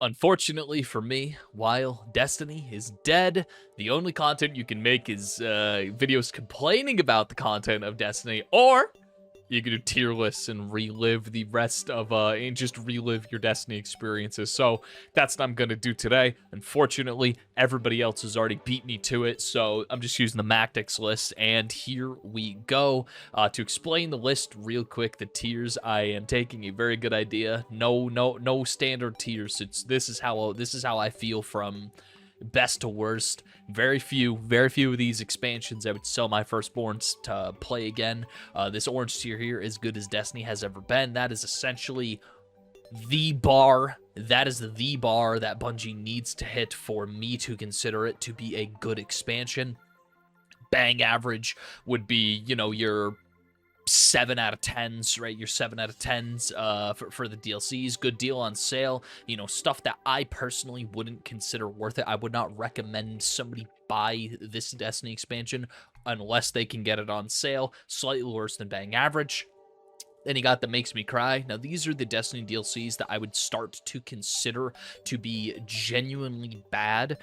Unfortunately for me, while Destiny is dead, the only content you can make is videos complaining about the content of Destiny, or you can do tier lists and relive the rest of and just relive your Destiny experiences. So that's what I'm gonna do today. Unfortunately, everybody else has already beat me to it, so I'm just using the Mactics list, and here we go. To explain the list real quick, the tiers, I am taking a very good idea. No standard tiers. This is how I feel from best to worst. Very few of these expansions I would sell my firstborns to play again. This orange tier here, as good as Destiny has ever been. That is essentially the bar. That is the bar that Bungie needs to hit for me to consider it to be a good expansion. Bang average would be, your 7 out of 10s, right? Your 7 out of 10s for the DLCs. Good deal on sale. Stuff that I personally wouldn't consider worth it. I would not recommend somebody buy this Destiny expansion unless they can get it on sale. Slightly worse than bang average. Then you got the Makes Me Cry. Now, these are the Destiny DLCs that I would start to consider to be genuinely bad.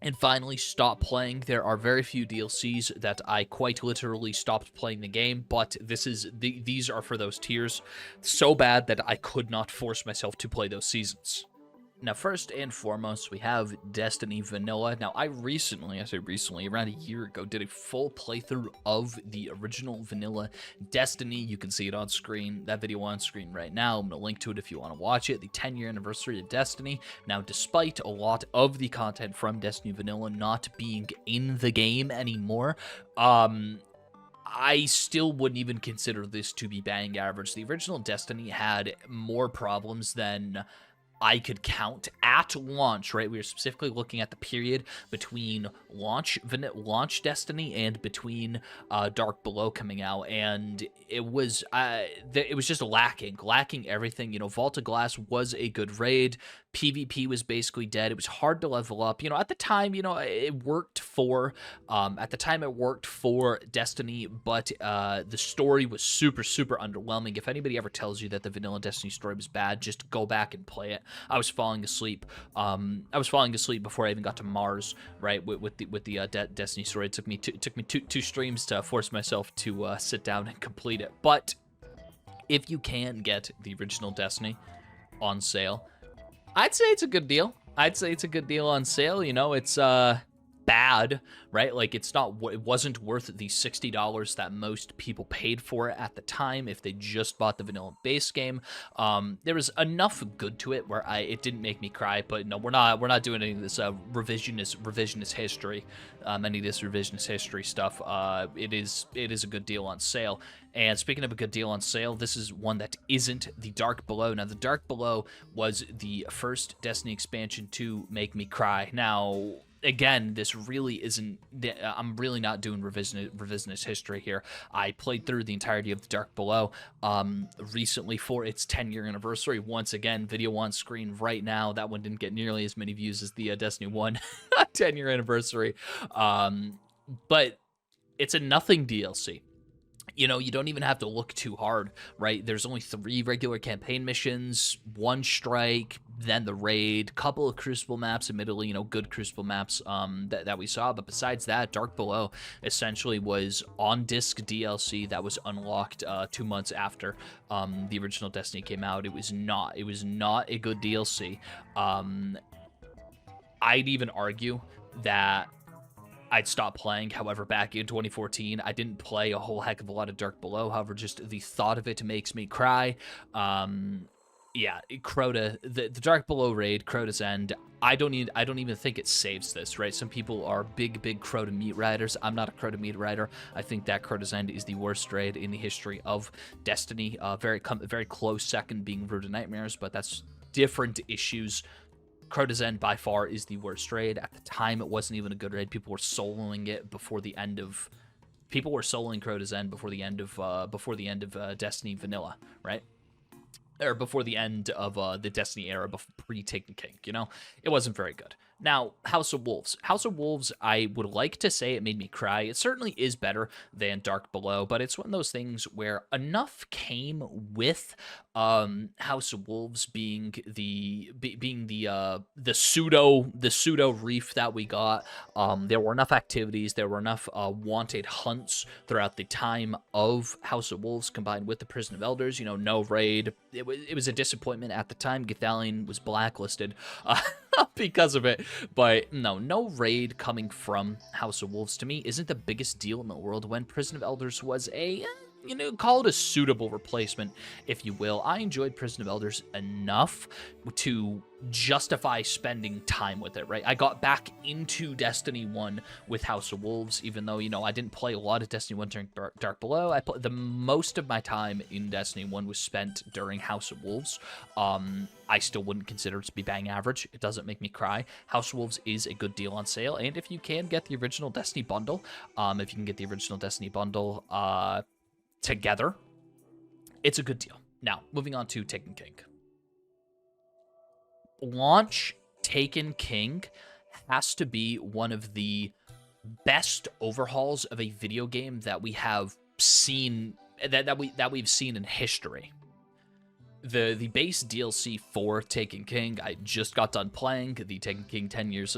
And finally, stop playing. There are very few DLCs that I quite literally stopped playing the game, but these are for those tiers. So bad that I could not force myself to play those seasons. Now, first and foremost, we have Destiny Vanilla. Now, I say recently, around a year ago, did a full playthrough of the original Vanilla Destiny. You can see it on screen, that video on screen right now. I'm going to link to it if you want to watch it. The 10-year anniversary of Destiny. Now, despite a lot of the content from Destiny Vanilla not being in the game anymore, I still wouldn't even consider this to be bang average. The original Destiny had more problems than I could count at launch, right? We were specifically looking at the period between launch Destiny and between Dark Below coming out, and it was just lacking everything. Vault of Glass was a good raid. PvP was basically dead. It was hard to level up. At the time, it worked for Destiny, but the story was super, super underwhelming. If anybody ever tells you that the vanilla Destiny story was bad, just go back and play it. I was falling asleep. I was falling asleep before I even got to Mars, right? With the Destiny story, it took me two streams to force myself to sit down and complete it. But if you can get the original Destiny on sale, I'd say it's a good deal. I'd say it's a good deal on sale. It's bad, right? Like, it wasn't worth the $60 that most people paid for it at the time if they just bought the vanilla base game. There was enough good to it where it didn't make me cry, but no, we're not doing any of this revisionist history, any of this revisionist history stuff. It is a good deal on sale. And speaking of a good deal on sale, this is one that isn't the Dark Below. Now, the Dark Below was the first Destiny expansion to make me cry. Now, again, this really isn't. I'm really not doing revisionist history here. I played through the entirety of the Dark Below recently for its 10-year anniversary. Once again, video on screen right now. That one didn't get nearly as many views as the Destiny 1 10-year anniversary. But it's a nothing DLC. You don't even have to look too hard, right? There's only 3 regular campaign missions, 1 strike, then the raid, couple of Crucible maps, admittedly, good Crucible maps that we saw. But besides that, Dark Below essentially was on-disc DLC that was unlocked 2 months after the original Destiny came out. It was not a good DLC. I'd even argue that I'd stopped playing. However, back in 2014, I didn't play a whole heck of a lot of Dark Below. However, just the thought of it makes me cry. Yeah, Crota, the Dark Below raid, Crota's End. I don't even think it saves this, right? Some people are big Crota meat riders. I'm not a Crota meat rider. I think that Crota's End is the worst raid in the history of Destiny. Very close second being Root of Nightmares, but that's different issues. Crota's End by far is the worst raid. At the time, it wasn't even a good raid. People were soloing it before the end of. People were soloing Crota's End before the end of Destiny Vanilla, right? Or before the end of the Destiny era, pre-Taken King. It wasn't very good. Now, House of Wolves. House of Wolves, I would like to say it made me cry. It certainly is better than Dark Below, but it's one of those things where enough came with House of Wolves being the pseudo reef that we got. There were enough activities, there were enough wanted hunts throughout the time of House of Wolves, combined with the Prison of Elders. No raid. It was a disappointment at the time. Gathalion was blacklisted because of it, but no raid coming from House of Wolves to me isn't the biggest deal in the world when Prison of Elders was a call it a suitable replacement, if you will. I enjoyed Prison of Elders enough to justify spending time with it, right? I got back into Destiny 1 with House of Wolves, even though, I didn't play a lot of Destiny 1 during Dark Below. The most of my time in Destiny 1 was spent during House of Wolves. I still wouldn't consider it to be bang average. It doesn't make me cry. House of Wolves is a good deal on sale, and if you can get the original Destiny bundle, together, it's a good deal. Now, moving on to Taken King. Launch Taken King has to be one of the best overhauls of a video game that we have seen, that we've seen in history. The base DLC for Taken King, I just got done playing the Taken King 10 years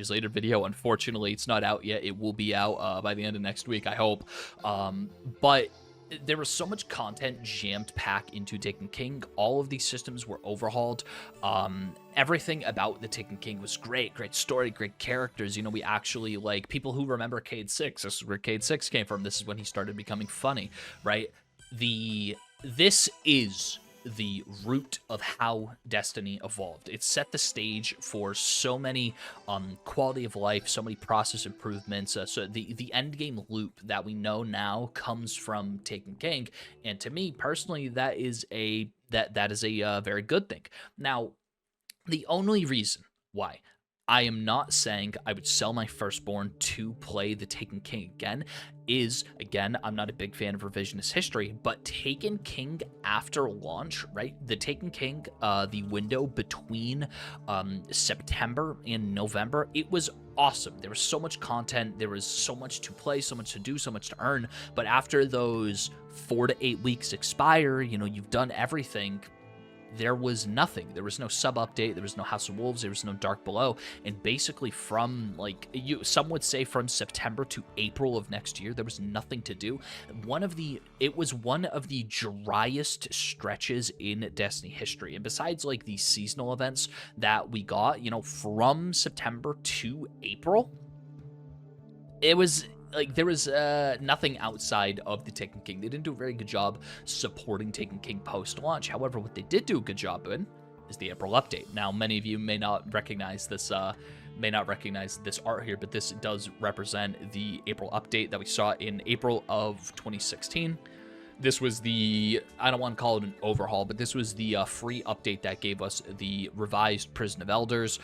later video. Unfortunately, it's not out yet. It will be out by the end of next week, I hope. But there was so much content jammed packed into Taken King. All of these systems were overhauled. Everything about the Taken King was great. Great story, great characters. We actually, like, people who remember Cade 6, this is where Cade 6 came from. This is when he started becoming funny, right? This is the root of how Destiny evolved. It set the stage for so many quality of life, so many process improvements. So the end game loop that we know now comes from Taken King, and to me personally, that is a very good thing. Now, the only reason why I am not saying I would sell my firstborn to play the Taken King again is, again, I'm not a big fan of revisionist history, but Taken King after launch, right? The Taken King, the window between September and November, it was awesome. There was so much content, there was so much to play, so much to do, so much to earn, but after those 4 to 8 weeks expire, you've done everything. There was nothing. There was no sub update. There was no House of Wolves. There was no Dark Below. And basically from, some would say from September to April of next year, there was nothing to do. It was one of the driest stretches in Destiny history. And besides, the seasonal events that we got, from September to April, it was there was nothing outside of the Taken King. They didn't do a very good job supporting Taken King post-launch. However, what they did do a good job in is the April update. Now, many of you may not recognize this art here, but this does represent the April update that we saw in April of 2016. This was I don't want to call it an overhaul, but this was the free update that gave us the revised Prison of Elders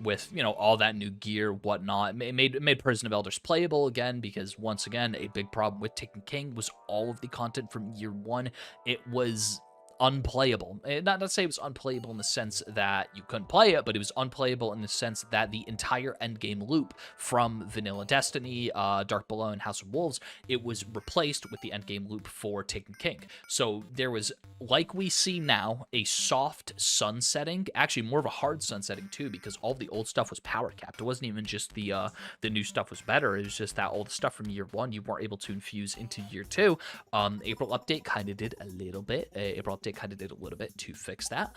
with, all that new gear, whatnot. It made Prison of Elders playable again, because once again, a big problem with Taken King was all of the content from year one. It was unplayable. Not to say it was unplayable in the sense that you couldn't play it, but it was unplayable in the sense that the entire endgame loop from Vanilla Destiny, Dark Below, and House of Wolves, it was replaced with the endgame loop for Taken King. So there was, like we see now, a soft sunsetting, actually more of a hard sunsetting too, because all the old stuff was power capped. It wasn't even just the new stuff was better. It was just that old stuff from year one you weren't able to infuse into year two. April update kind of did a little bit. To fix that.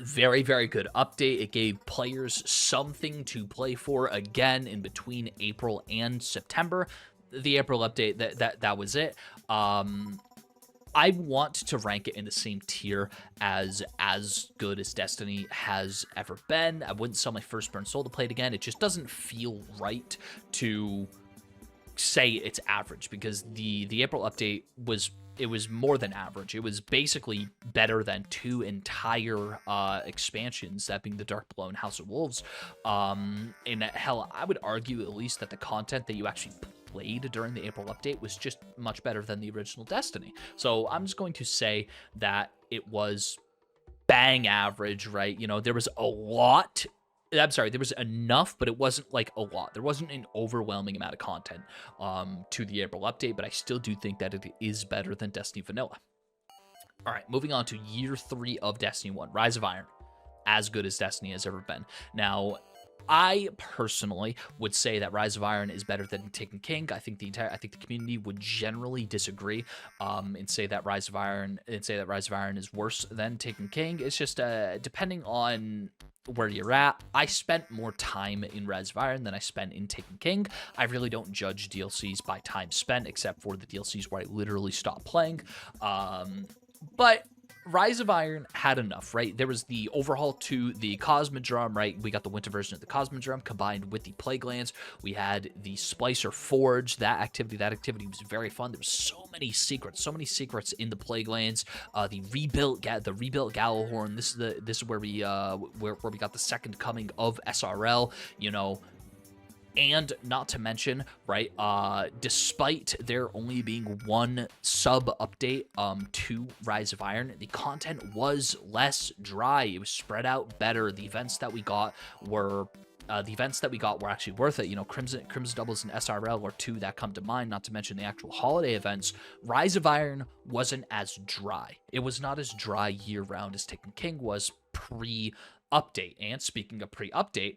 Very, very good update. It gave players something to play for again in between April and September. The April update, that was it. I want to rank it in the same tier as good as Destiny has ever been. I wouldn't sell my firstborn soul to play it again. It just doesn't feel right to say it's average, because the April update was more than average. It was basically better than two entire expansions, that being the Dark Below and House of Wolves. And hell, I would argue at least that the content that you actually played during the April update was just much better than the original Destiny. So I'm just going to say that it was bang average, right? There was a lot. I'm sorry, there was enough, but it wasn't a lot. There wasn't an overwhelming amount of content to the April update, but I still do think that it is better than Destiny Vanilla. All right, moving on to year 3 of Destiny 1, Rise of Iron. As good as Destiny has ever been. Now, I personally would say that Rise of Iron is better than Taken King. I think the community would generally disagree, and say that Rise of Iron is worse than Taken King. It's just depending on where you're at. I spent more time in Rise of Iron than I spent in Taken King. I really don't judge DLCs by time spent, except for the DLCs where I literally stopped playing. But Rise of Iron had enough, right? There was the overhaul to the Cosmodrome, right? We got the winter version of the Cosmodrome combined with the Plaguelands. We had the Splicer Forge. That activity was very fun. There was so many secrets in the Plaguelands. The rebuilt Gallowhorn. This is where we got the second coming of SRL. You know. And not to mention, right, despite there only being one sub-update to Rise of Iron, the content was less dry. It was spread out better. The events that we got were actually worth it. You know, Crimson Doubles and SRL are two that come to mind, not to mention the actual holiday events. Rise of Iron wasn't as dry. It was not as dry year-round as Taken King was pre-update. And speaking of pre-update,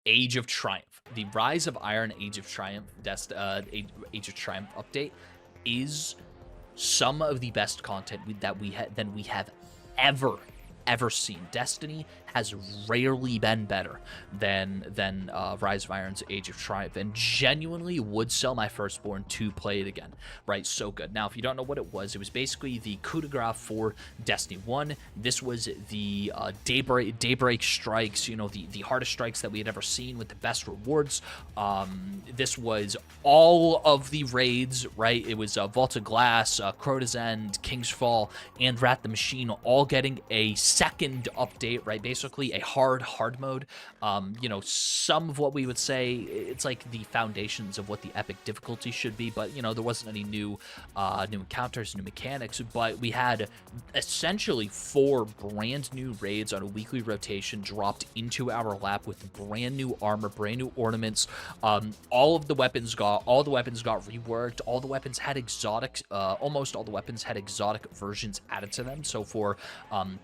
Age of Triumph. The Rise of Iron Age of Triumph Age of Triumph update is some of the best content that we have ever seen. Destiny has rarely been better than Rise of Iron's Age of Triumph, and genuinely would sell my firstborn to play it again. Right, so good. Now, if you don't know what it was basically the coup de grace for Destiny 1. This was the daybreak strikes, you know, the hardest strikes that we had ever seen with the best rewards. This was all of the raids, right? It was Vault of Glass, Crota's End, King's Fall, and Rat the Machine all getting a second update, right? Basically a hard mode. You know, some of what we would say, it's like the foundations of what the epic difficulty should be, but you know, there wasn't any new encounters, new mechanics, but we had essentially 4 brand new raids on a weekly rotation dropped into our lap with brand new armor, brand new ornaments. All the weapons got reworked. All the weapons had almost all the weapons had exotic versions added to them. So for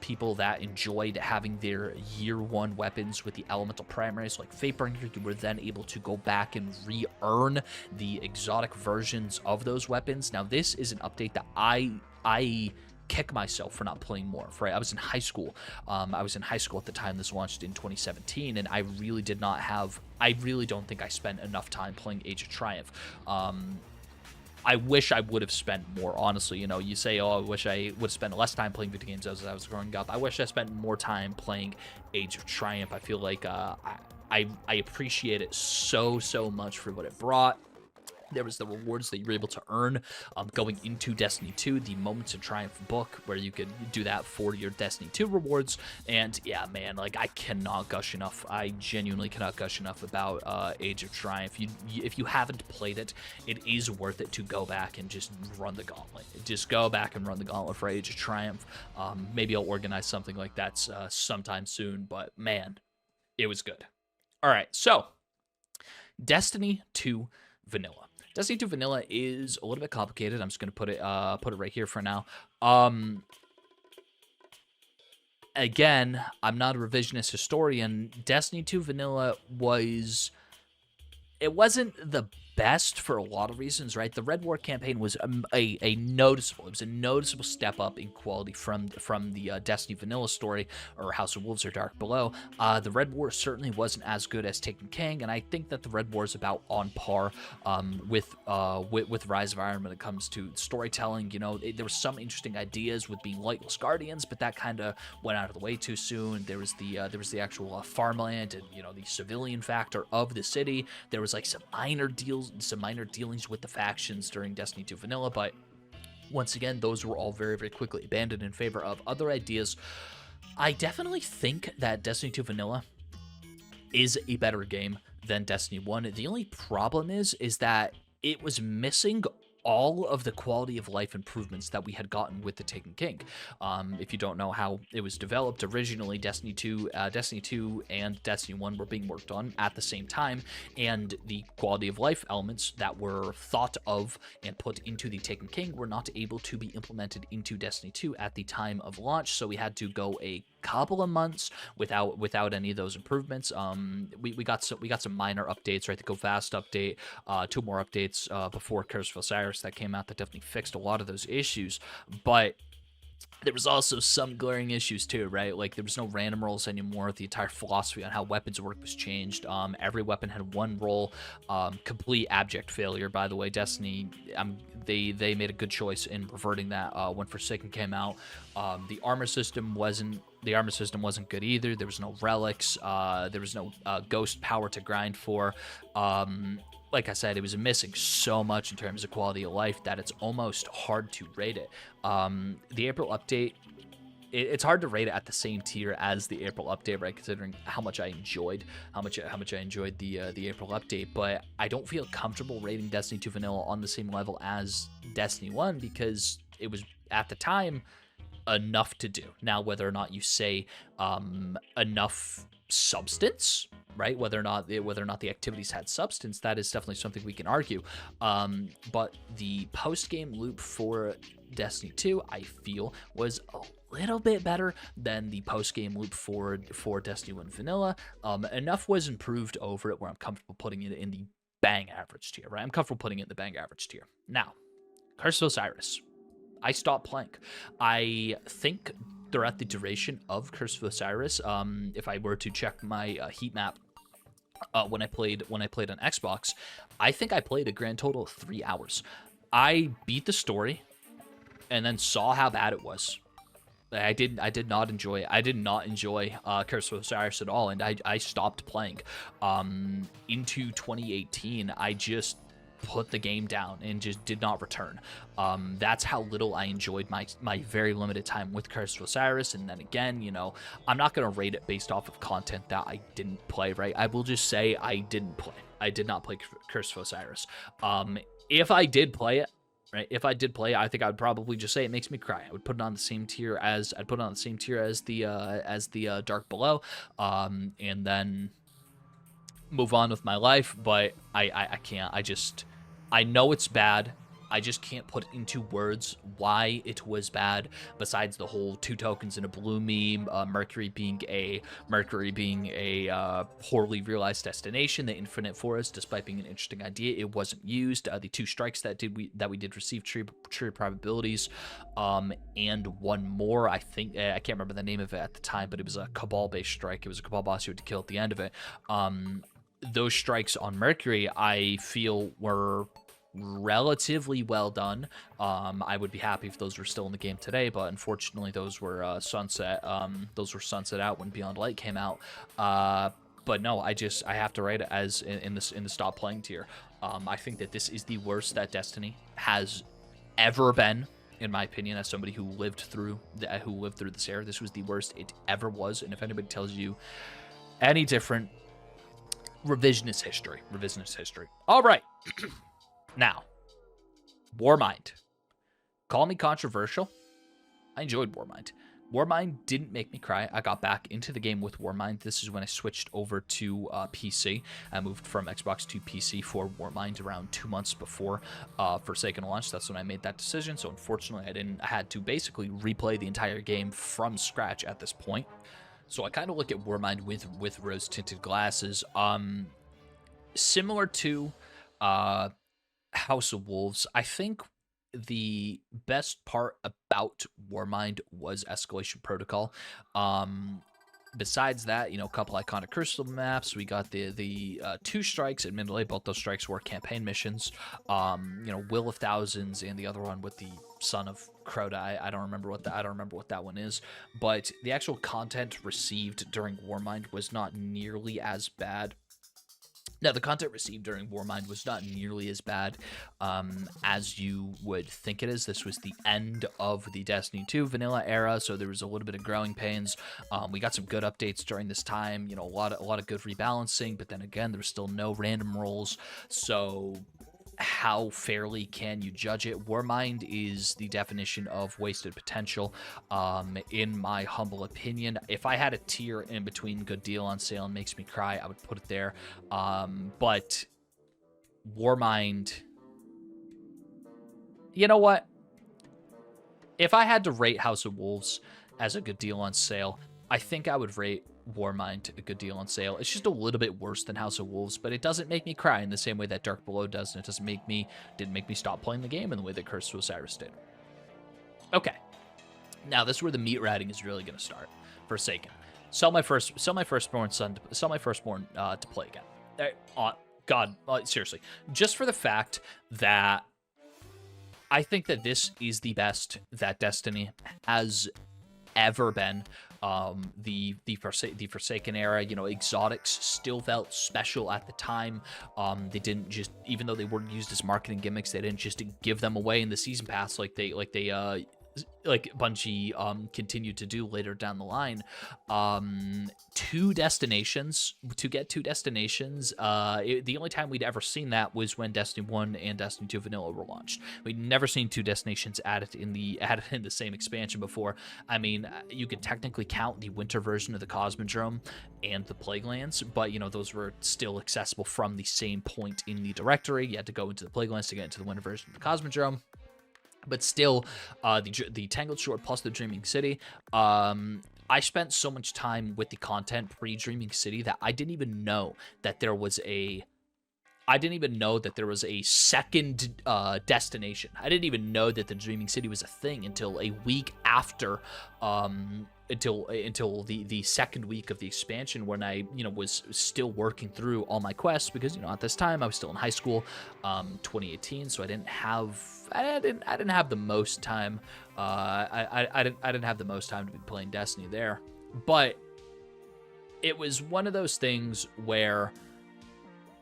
people that enjoyed having their year 1 weapons with the elemental primaries like Fatebringer, you were then able to go back and re-earn the exotic versions of those weapons. Now, this is an update that I kick myself for not playing more. Right, I was in high school. At the time this launched in 2017, and I really don't think I spent enough time playing Age of Triumph. I wish I would have spent more, honestly. You know, you say, oh, I wish I would have spent less time playing video games as I was growing up. I wish I spent more time playing Age of Triumph. I feel like I appreciate it so much for what it brought. There was the rewards that you were able to earn going into Destiny 2, the Moments of Triumph book, where you could do that for your Destiny 2 rewards. And yeah, man, like, I cannot gush enough. I genuinely cannot gush enough about Age of Triumph. If you haven't played it, it is worth it to go back and just run the gauntlet. Just go back and run the gauntlet for Age of Triumph. Maybe I'll organize something like that sometime soon, but man, it was good. All right, so Destiny 2 Vanilla. Destiny 2 Vanilla is a little bit complicated. I'm just going to put it right here for now. Again, I'm not a revisionist historian. Destiny 2 Vanilla wasn't the best for a lot of reasons, right? The Red War campaign was a noticeable step up in quality from the Destiny Vanilla story, or House of Wolves or Dark Below. The Red War certainly wasn't as good as Taken King, and I think that the Red War is about on par with Rise of Iron when it comes to storytelling. You know, there were some interesting ideas with being lightless guardians, but that kind of went out of the way too soon. There was the actual farmland and, you know, the civilian factor of the city. There was like some minor dealings with the factions during Destiny 2 Vanilla, but once again, those were all very, very quickly abandoned in favor of other ideas. I definitely think that Destiny 2 Vanilla is a better game than Destiny 1. The only problem is that it was missing all of the quality of life improvements that we had gotten with the Taken King. If you don't know how it was developed, originally Destiny 2 and Destiny 1 were being worked on at the same time, and the quality of life elements that were thought of and put into the Taken King were not able to be implemented into Destiny 2 at the time of launch, so we had to go a couple of months without any of those improvements. We got some minor updates, right? The Go Fast update, 2 more updates before Curse of Osiris that came out that definitely fixed a lot of those issues, but there was also some glaring issues too, right? Like there was no random rolls anymore. The entire philosophy on how weapons work was changed. Every weapon had one roll. Complete abject failure, by the way. Destiny, they made a good choice in reverting that when Forsaken came out. The armor system wasn't good either. There was no relics. There was no ghost power to grind for. Like I said, it was missing so much in terms of quality of life that it's almost hard to rate it. The April update, it's hard to rate it at the same tier as the April update, right? Considering how much I enjoyed the April update, but I don't feel comfortable rating Destiny 2 Vanilla on the same level as Destiny 1 because it was at the time enough to do. Now, whether or not you say enough substance, right? Whether or not the activities had substance, that is definitely something we can argue. But the post-game loop for Destiny 2, I feel, was a little bit better than the post-game loop for Destiny 1 Vanilla. Enough was improved over it where I'm comfortable putting it in the bang average tier, right? I'm comfortable putting it in the bang average tier. Now, Curse of Osiris. I stopped playing. I think throughout the duration of Curse of Osiris, if I were to check my heat map when I played on Xbox, I think I played a grand total of 3 hours. I beat the story and then saw how bad it was. I did not enjoy it. I did not enjoy Curse of Osiris at all, and I stopped playing. Into 2018, I just put the game down and just did not return. That's how little I enjoyed my very limited time with Curse of Osiris. And then again, you know, I'm not going to rate it based off of content that I didn't play, right? I will just say I didn't play. I did not play Curse of Osiris. If I did play it, right? If I did play it, I think I'd probably just say it makes me cry. I would put it on the same tier as the Dark Below, and then move on with my life. But I can't. I know it's bad. I just can't put into words why it was bad, besides the whole 2 tokens in a blue meme, Mercury being a poorly realized destination, the Infinite Forest, despite being an interesting idea, it wasn't used. The 2 strikes that we did receive true probabilities, and one more. I think I can't remember the name of it at the time, but it was a Cabal based strike. It was a Cabal boss you had to kill at the end of it. Those strikes on Mercury, I feel, were relatively well done. I would be happy if those were still in the game today, but unfortunately those were sunset out when Beyond Light came out. But no, I have to rate it as in the stop playing tier. I think that this is the worst that Destiny has ever been, in my opinion, as somebody who lived through this era. This was the worst it ever was, and if anybody tells you any different, revisionist history. All right. Now, Warmind. Call me controversial. I enjoyed Warmind. Warmind didn't make me cry. I got back into the game with Warmind. This is when I switched over to PC. I moved from Xbox to PC for Warmind around 2 months before Forsaken launch. That's when I made that decision. So unfortunately, I had to basically replay the entire game from scratch at this point. So I kind of look at Warmind with rose-tinted glasses. Similar to House of Wolves, I think the best part about Warmind was Escalation Protocol. Besides that, you know, a couple iconic Crystal maps. We got the 2 strikes. Admittedly, both those strikes were campaign missions. You know, Will of Thousands, and the other one with the Son of Crota. I don't remember what that one is. But the actual content received during Warmind was not nearly as bad. Now, the content received during Warmind was not nearly as bad as you would think it is. This was the end of the Destiny 2 vanilla era, so there was a little bit of growing pains. We got some good updates during this time, you know, a lot of good rebalancing, but then again, there was still no random rolls. So how fairly can you judge it? Warmind is the definition of wasted potential, in my humble opinion. If I had a tier in between Good Deal on Sale and Makes Me Cry, I would put it there. But Warmind, you know what? If I had to rate House of Wolves as a Good Deal on Sale, I think I would rate Warmind a Good Deal on Sale. It's just a little bit worse than House of Wolves, but it doesn't make me cry in the same way that Dark Below does, and it didn't make me stop playing the game in the way that Curse of Osiris did. Okay, now this is where the meat riding is really going to start. Forsaken, sell my firstborn to play again. God, seriously, just for the fact that I think that this is the best that Destiny has ever been. The Forsaken era, you know, exotics still felt special at the time. They didn't just, even though they weren't used as marketing gimmicks, they didn't just give them away in the season pass like Bungie continued to do later down the line. To get two destinations, the only time we'd ever seen that was when Destiny 1 and Destiny 2 Vanilla were launched. We'd never seen two destinations added in the same expansion before. I mean, you could technically count the winter version of the Cosmodrome and the Plaguelands, but, you know, those were still accessible from the same point in the directory. You had to go into the Plaguelands to get into the winter version of the Cosmodrome. But still, the Tangled Shore plus the Dreaming City, I spent so much time with the content pre-Dreaming City that I didn't even know that there was a second destination. I didn't even know that the Dreaming City was a thing until a week after, until the second week of the expansion, when I, you know, was still working through all my quests, because, you know, at this time I was still in high school, 2018, so I didn't have the most time. I didn't have the most time to be playing Destiny there, but it was one of those things where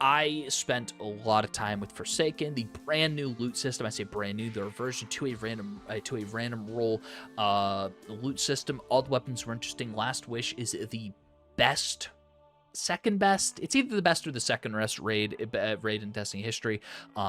I spent a lot of time with Forsaken, the brand new loot system. I say brand new, the reversion to a random roll loot system. All the weapons were interesting. Last Wish is the best, second best. It's either the best or the second best raid in Destiny history,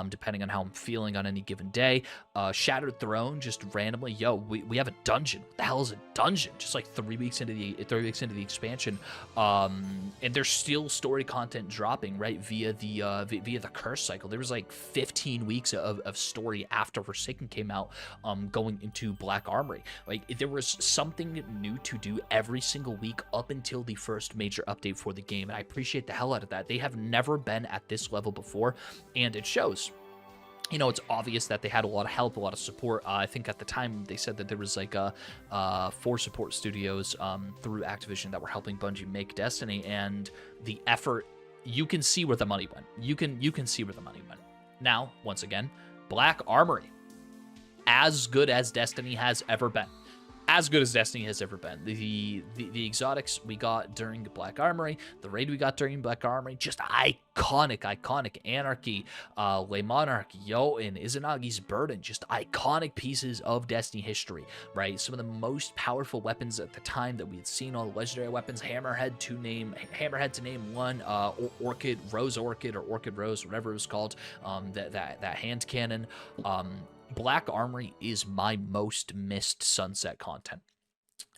depending on how I'm feeling on any given day. Shattered Throne, just randomly, we have a dungeon. What the hell is a dungeon? Just like 3 weeks into the expansion, and there's still story content dropping right via the curse cycle. There was like 15 weeks of story after Forsaken came out, going into Black Armory. Like, there was something new to do every single week up until the first major update for the game, and I appreciate the hell out of that. They have never been at this level before, and it shows. You know, it's obvious that they had a lot of help, a lot of support. I think at the time they said that there was like 4 support studios through Activision that were helping Bungie make Destiny, and the effort, you can see where the money went. You can see where the money went. Now, once again, Black Armory, as good as Destiny has ever been. As good as Destiny has ever been. The exotics we got during Black Armory, the raid we got during Black Armory, just iconic. Anarchy, Le Monarch, and Izanagi's Burden, just iconic pieces of Destiny history, right? Some of the most powerful weapons at the time that we had seen, all the legendary weapons, Hammerhead to name one, Orchid, Rose Orchid, or Orchid Rose, whatever it was called, that hand cannon. Black Armory is my most missed Sunset content.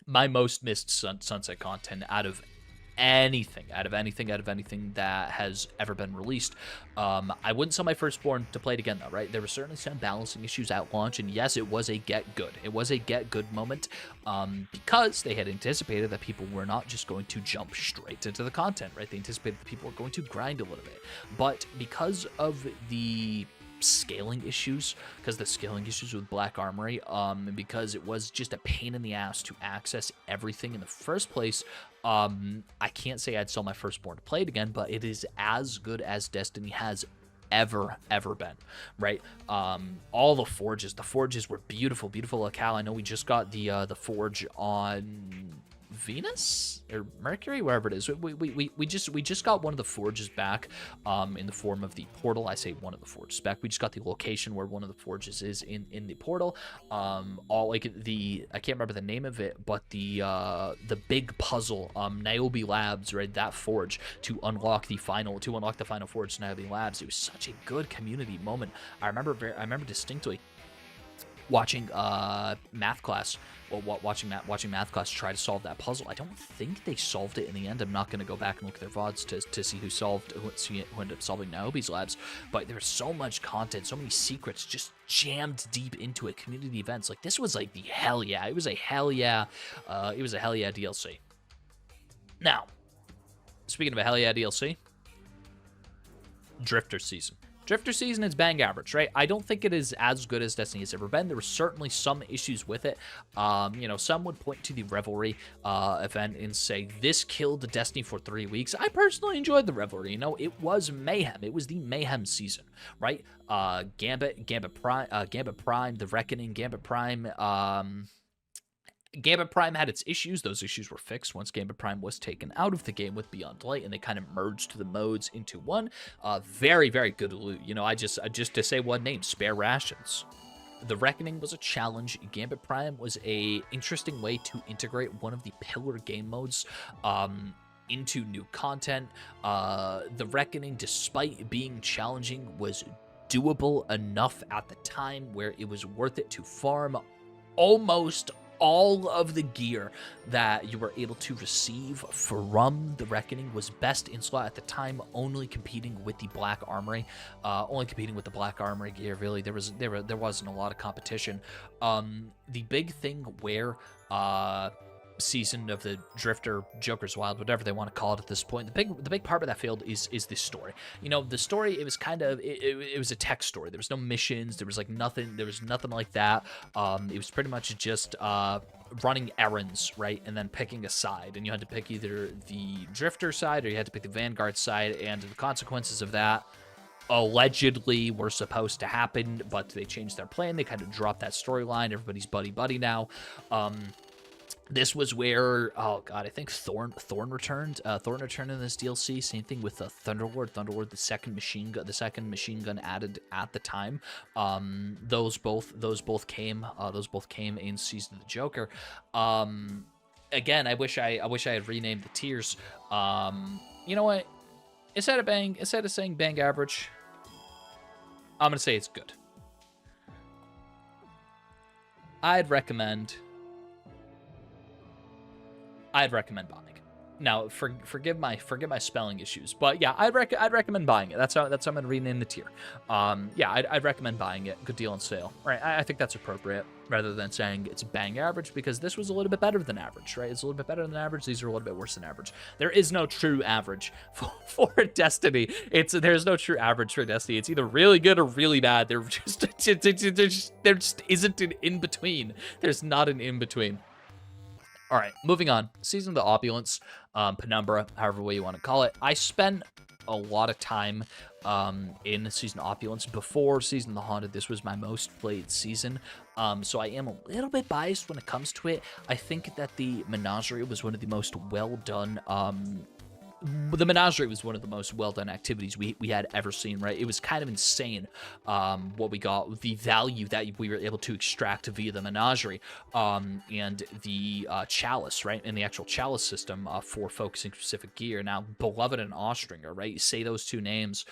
My most missed Sunset content out of anything that has ever been released. I wouldn't sell my firstborn to play it again, though, right? There were certainly some balancing issues at launch, and yes, it was a get good. It was a get good moment, because they had anticipated that people were not just going to jump straight into the content, right? They anticipated that people were going to grind a little bit, but because of the scaling issues with Black Armory, because it was just a pain in the ass to access everything in the first place, I can't say I'd sell my firstborn to play it again, but it is as good as Destiny has ever been, right? All the forges were beautiful locale. I know we just got the forge on Venus or Mercury, wherever it is. We just got one of the forges back, in the form of the portal. I say one of the forges back. We just got the location where one of the forges is in the portal. All like I can't remember the name of it, but the big puzzle, Niobe Labs, right? That forge to unlock the final forge, Niobe Labs. It was such a good community moment. I remember distinctly watching math class, watching math class try to solve that puzzle. I don't think they solved it in the end. I'm not going to go back and look at their VODs to see who ended up solving Niobe's Labs, but there was so much content, so many secrets just jammed deep into it. Community events, like this was like the hell yeah. It was a hell yeah DLC. Now, speaking of a hell yeah DLC, Drifter season. Drifter season is bang average, right? I don't think it is as good as Destiny has ever been. There were certainly some issues with it. Some would point to the Revelry event and say, this killed Destiny for 3 weeks. I personally enjoyed the Revelry. It was mayhem. It was the mayhem season, right? Gambit Prime, The Reckoning, Gambit Prime, Gambit Prime had its issues. Those issues were fixed once Gambit Prime was taken out of the game with Beyond Light, and they kind of merged the modes into one. Very, very good loot. Just to say one name, Spare Rations. The Reckoning was a challenge. Gambit Prime was a interesting way to integrate one of the pillar game modes into new content. The Reckoning, despite being challenging, was doable enough at the time where it was worth it to farm almost all of the gear that you were able to receive from the Reckoning. Was best in slot at the time, only competing with the Black Armory. Gear, really. There wasn't a lot of competition. The big thing where season of the Drifter, Joker's Wild, whatever they want to call it at this point, the big part of that field is the story. The story, it was kind of it was a text story. There was no missions, there was nothing like that. It was pretty much just running errands, right? And then picking a side, and you had to pick either the Drifter side or you had to pick the Vanguard side, and the consequences of that allegedly were supposed to happen, but they changed their plan. They kind of dropped that storyline. Everybody's buddy now. This was where, I think Thorn returned. Thorn returned in this DLC. Same thing with Thunderlord, the second machine gun added at the time. Those both came in Season of the Joker. Again, I wish I had renamed the tiers. You know what? Instead of saying bang average, I'm gonna say it's good. I'd recommend buying. Now, forgive my spelling issues, but yeah, I'd recommend buying it. That's how I'm gonna rename the tier. I'd recommend buying it. Good deal on sale, right? I think that's appropriate rather than saying it's bang average, because this was a little bit better than average, right? It's a little bit better than average. These are a little bit worse than average. There is no true average for Destiny. There's no true average for Destiny. It's either really good or really bad. There just isn't an in between. There's not an in between. All right, moving on. Season of the Opulence, Penumbra, however way you want to call it. I spent a lot of time in Season of Opulence. Before Season of the Haunted, this was my most played season. So I am a little bit biased when it comes to it. I think that the Menagerie was one of the most well done activities we had ever seen, right? It was kind of insane what we got, the value that we were able to extract via the Menagerie, and the Chalice, right? And the actual Chalice system for focusing specific gear. Now, Beloved and Austringer, right? Say those two names,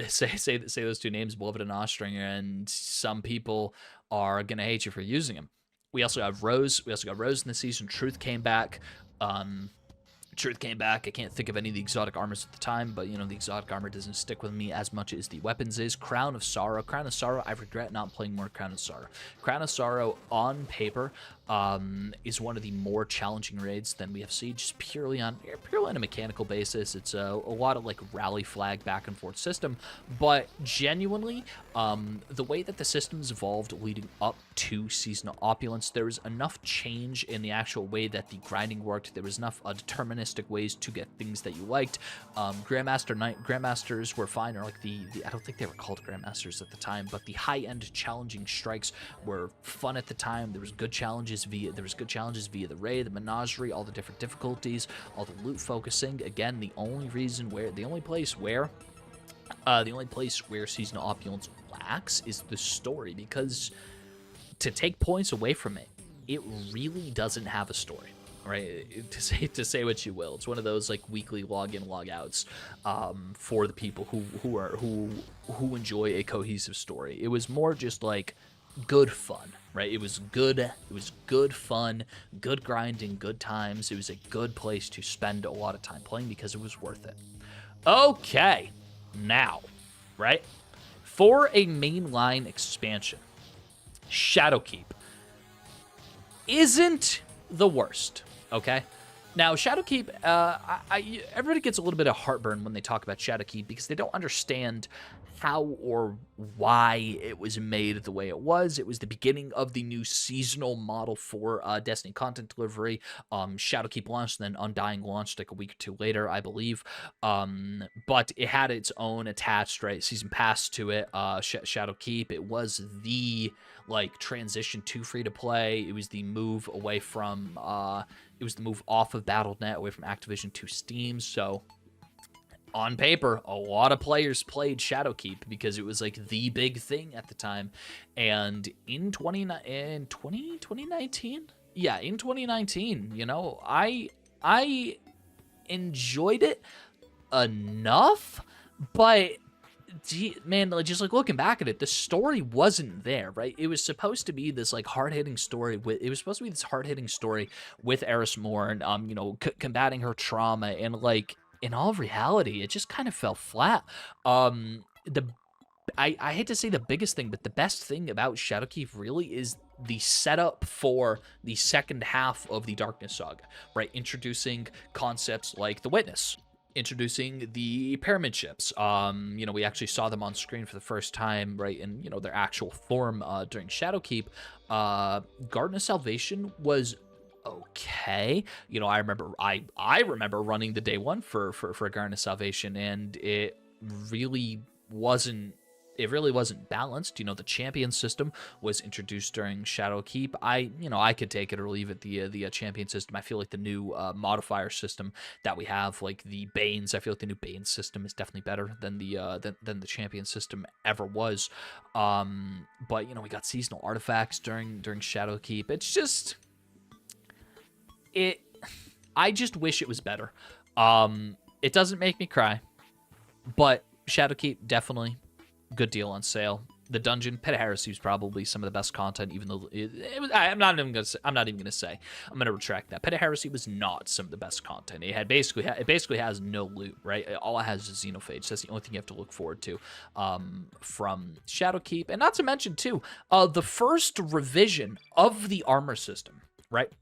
say those two names, Beloved and Austringer, and some people are gonna hate you for using them. We also have Rose. We also got Rose in the season. Truth came back. I can't think of any of the exotic armors at the time, but the exotic armor doesn't stick with me as much as the weapons is. Crown of Sorrow, I regret not playing more Crown of Sorrow. Crown of Sorrow on paper is one of the more challenging raids than we have seen, just purely on a mechanical basis. It's a lot of like rally flag back and forth system, but genuinely, the way that the system's evolved leading up to Season of Opulence, there was enough change in the actual way that the grinding worked. There was enough determinism mechanistic ways to get things that you liked. Grandmasters were fine, or like the I don't think they were called Grandmasters at the time, but the high-end challenging strikes were fun at the time. There was good challenges via the raid, the menagerie, all the different difficulties, all the loot focusing. Again, the only place where seasonal opulence lacks is the story, because to take points away from it, it really doesn't have a story, right? To say what you will, it's one of those like weekly login logouts for the people who enjoy a cohesive story. It was more just like good fun, right? It was good fun, good grinding, good times. It was a good place to spend a lot of time playing because it was worth it. Okay, now, right, for a mainline expansion, Shadowkeep isn't the worst, okay? Now, Shadowkeep, everybody gets a little bit of heartburn when they talk about Shadowkeep because they don't understand how or why it was made the way it was. It was the beginning of the new seasonal model for Destiny content delivery. Shadowkeep launched, and then Undying launched like a week or two later, I believe. But it had its own attached, right, season pass to it. Shadowkeep, it was the like transition to free to play. It was the move away from it was the move off of Battle.net, away from Activision to Steam. So on paper, a lot of players played Shadowkeep because it was like the big thing at the time. And in 2019, yeah, in 2019, you know, I enjoyed it enough, but man, just like looking back at it, the story wasn't there, right? It was supposed to be this like hard-hitting story with Eris Morn, you know, combating her trauma, and like in all reality, it just kind of fell flat. I hate to say the biggest thing, but the best thing about Shadowkeep really is the setup for the second half of the Darkness Saga, right? Introducing concepts like the Witness, introducing the pyramid ships. You know, we actually saw them on screen for the first time, right, in, you know, their actual form during Shadowkeep. Garden of Salvation was okay. You know, I remember running the day one for Garden of Salvation, and it really wasn't balanced. You know, the champion system was introduced during Shadowkeep. I could take it or leave it, the champion system. I feel like the new modifier system that we have, like the Banes, I feel like the new Banes system is definitely better than the champion system ever was. But you know, we got seasonal artifacts during Shadowkeep. It's just I just wish it was better. It doesn't make me cry, but Shadowkeep, definitely good deal on sale. The dungeon, Pit of Heresy, was probably some of the best content, even though I'm not even gonna say. I'm gonna retract that. Pit of Heresy was not some of the best content. It basically has no loot, right? All it has is Xenophage. That's the only thing you have to look forward to from Shadowkeep. And not to mention too, the first revision of the armor system, right?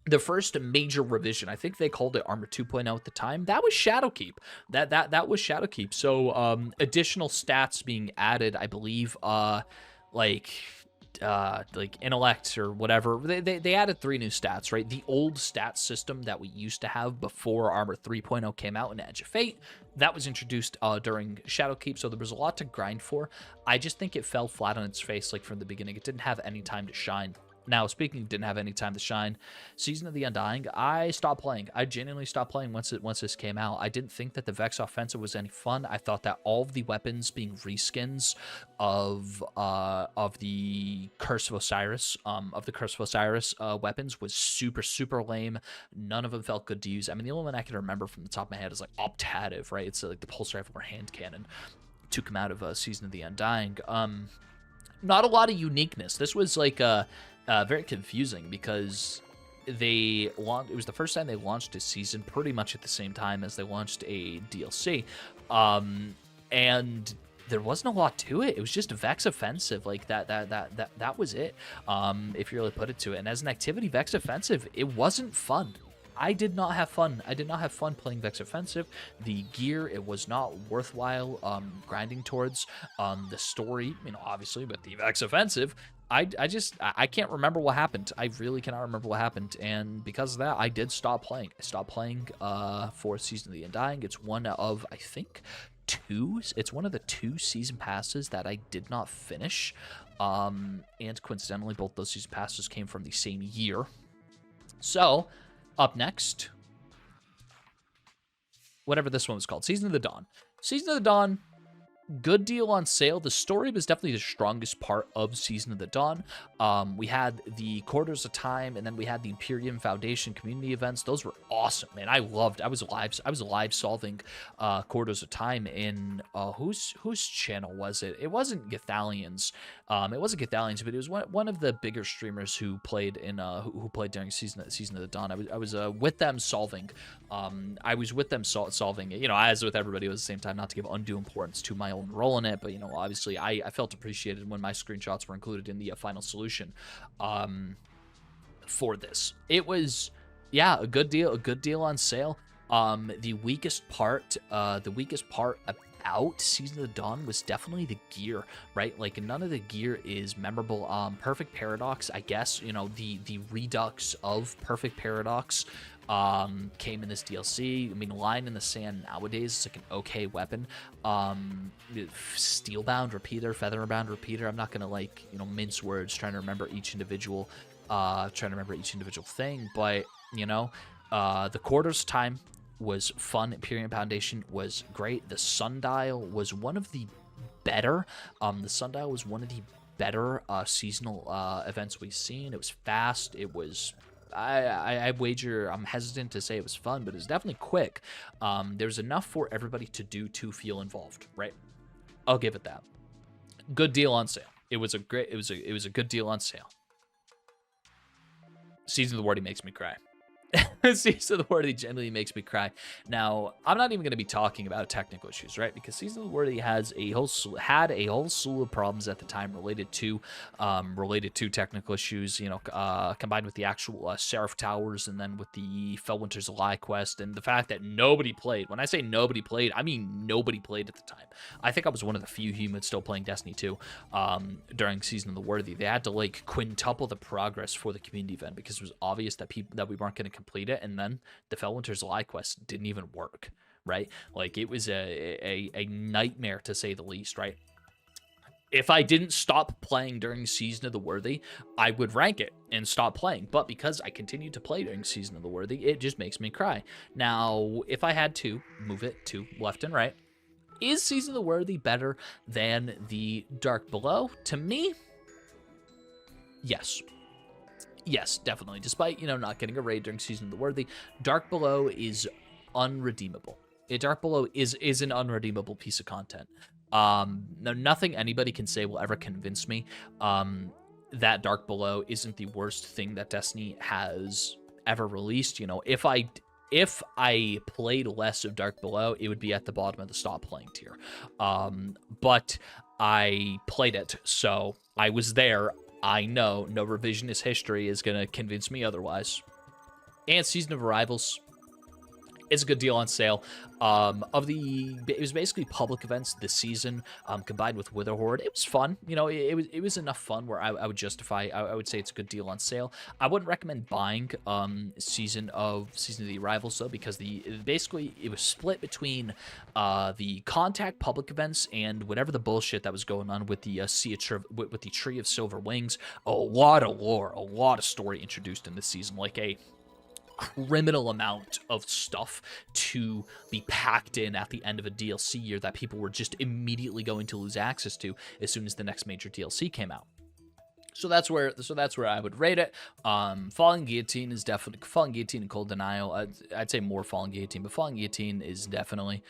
The first major revision, I think they called it Armor 2.0 at the time. That was Shadowkeep. That was Shadowkeep. So additional stats being added, I believe, like intellect or whatever. They added 3 new stats, right? The old stat system that we used to have before Armor 3.0 came out in Edge of Fate, that was introduced during Shadowkeep. So there was a lot to grind for. I just think it fell flat on its face, like from the beginning. It didn't have any time to shine. Now, speaking of didn't have any time to shine, Season of the Undying, I stopped playing. I genuinely stopped playing once this came out. I didn't think that the Vex Offensive was any fun. I thought that all of the weapons being reskins of the Curse of Osiris, weapons was super, super lame. None of them felt good to use. I mean, the only one I can remember from the top of my head is like Optative, right? It's like the pulse rifle or hand cannon to come out of Season of the Undying. Not a lot of uniqueness. This was like very confusing because it was the first time they launched a season pretty much at the same time as they launched a DLC, and there wasn't a lot to it. It was just a Vex Offensive, like that was it. If you really put it to it, and as an activity, Vex Offensive, it wasn't fun. I did not have fun. I did not have fun playing Vex Offensive. The gear, it was not worthwhile grinding towards. The story, obviously, but the Vex Offensive, I can't remember what happened. I really cannot remember what happened, and because of that, I did stop playing. I stopped playing for Season of the Undying. It's one of, I think, it's one of the 2 season passes that I did not finish, and coincidentally, both those season passes came from the same year. So, up next, whatever this one was called, Season of the Dawn. Season of the Dawn, good deal on sale. The story was definitely the strongest part of Season of the Dawn. We had the Quarters of Time, and then we had the Imperium Foundation community events. Those were awesome, man. I was alive solving Quarters of Time in whose channel was it? It wasn't Gathalian's. It wasn't Gathalian's, but it was one of the bigger streamers who played in who played during Season of the Dawn. I was with them solving. I was with them solving it. As with everybody, at the same time, not to give undue importance to my own role in it, but obviously I felt appreciated when my screenshots were included in the final solution for this. It was, a good deal on sale. The weakest part about Season of the Dawn was definitely the gear, right? Like, none of the gear is memorable. Perfect Paradox, I guess, the redux of Perfect Paradox came in this DLC. I mean, Line in the Sand nowadays is like an okay weapon. Steelbound Repeater, Featherbound Repeater. I'm not gonna mince words trying to remember each individual thing, but the Quarters Time was fun. Imperium Foundation was great. The Sundial was one of the better. Seasonal events we've seen. It was fast. It was. I wager, I'm hesitant to say it was fun, but it was definitely quick. There's enough for everybody to feel involved, right? I'll give it that. Good deal on sale. It was a good deal on sale. Season of the Wordy makes me cry. Season of the Worthy generally makes me cry. Now, I'm not even going to be talking about technical issues, right? Because Season of the Worthy had a whole slew of problems at the time related to technical issues. Combined with the actual Seraph Towers, and then with the Fellwinter's Lie quest, and the fact that nobody played. When I say nobody played, I mean nobody played at the time. I think I was one of the few humans still playing Destiny 2 during Season of the Worthy. They had to quintuple the progress for the community event because it was obvious that we weren't going to complete it, and then the Fellwinter's Lie quest didn't even work, right? It was a nightmare, to say the least, right? If I didn't stop playing during Season of the Worthy, I would rank it and stop playing. But because I continued to play during Season of the Worthy, it just makes me cry. Now, if I had to move it to left and right, is Season of the Worthy better than the Dark Below? To me, yes. Yes, definitely. Despite, not getting a raid during Season of the Worthy, Dark Below is unredeemable. Dark Below is an unredeemable piece of content. Now, nothing anybody can say will ever convince me that Dark Below isn't the worst thing that Destiny has ever released. If I played less of Dark Below, it would be at the bottom of the stop playing tier. But I played it, so I was there. I know no revisionist history is going to convince me otherwise. And Season of Arrivals is a good deal on sale. It was basically public events this season, combined with Witherhoard. It was fun. It was enough fun where I would justify. I would say it's a good deal on sale. I wouldn't recommend buying Season of the Arrivals though, because it was split between the Contact public events and whatever the bullshit that was going on with the with the Tree of Silver Wings. A lot of lore, a lot of story introduced in this season, like a criminal amount of stuff to be packed in at the end of a DLC year that people were just immediately going to lose access to as soon as the next major DLC came out. So that's where I would rate it. Falling Guillotine is definitely Falling Guillotine and Cold Denial. I'd say more Falling Guillotine, but Falling Guillotine is definitely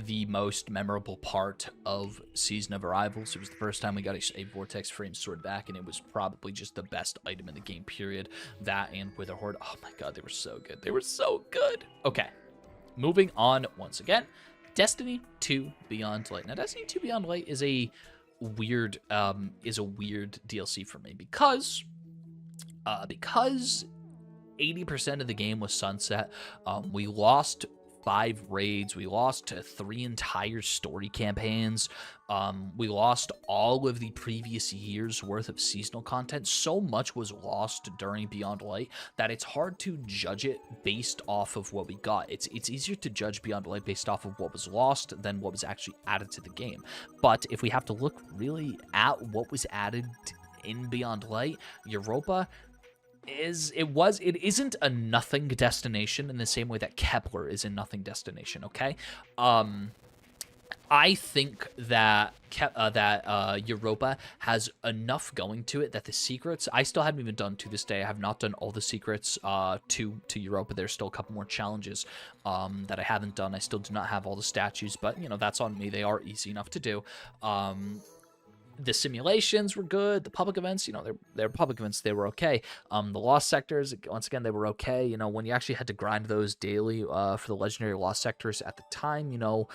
the most memorable part of Season of Arrivals. It was the first time we got a Vortex Frame Sword back, and it was probably just the best item in the game, period. That and Witherhoard. Oh my god, they were so good. They were so good. Okay, moving on once again. Destiny 2 Beyond Light. Now, Destiny 2 Beyond Light is a weird DLC for me because 80% of the game was sunset. We lost 5 raids. We lost 3 entire story campaigns. We lost all of the previous year's worth of seasonal content. So much was lost during Beyond Light that it's hard to judge it based off of what we got. It's easier to judge Beyond Light based off of what was lost than what was actually added to the game. But if we have to look really at what was added in Beyond Light, Europa it isn't a nothing destination in the same way that Kepler is a nothing destination, okay? I think that Europa has enough going to it that the secrets, I still haven't even done to this day. I have not done all the secrets to Europa. There's still a couple more challenges that I haven't done. I still do not have all the statues, but you know, that's on me. They are easy enough to do. The simulations were good. The public events, you know, they're public events. They were okay. The lost sectors, once again, they were okay. You know, when you actually had to grind those daily for the legendary lost sectors at the time, you know,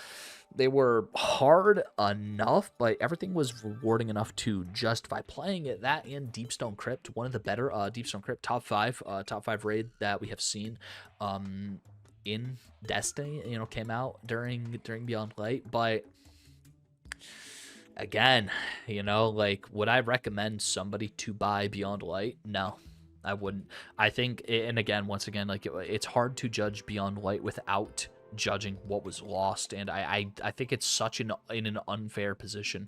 they were hard enough, but everything was rewarding enough to justify playing it. That and Deepstone Crypt, one of the better Deepstone Crypt top five raid that we have seen in Destiny, you know, came out during Beyond Light, but again, you know, like, would I recommend somebody to buy Beyond Light? No, I wouldn't. I think, and again, once again, like, it's hard to judge Beyond Light without judging what was lost, and I think it's such in an unfair position,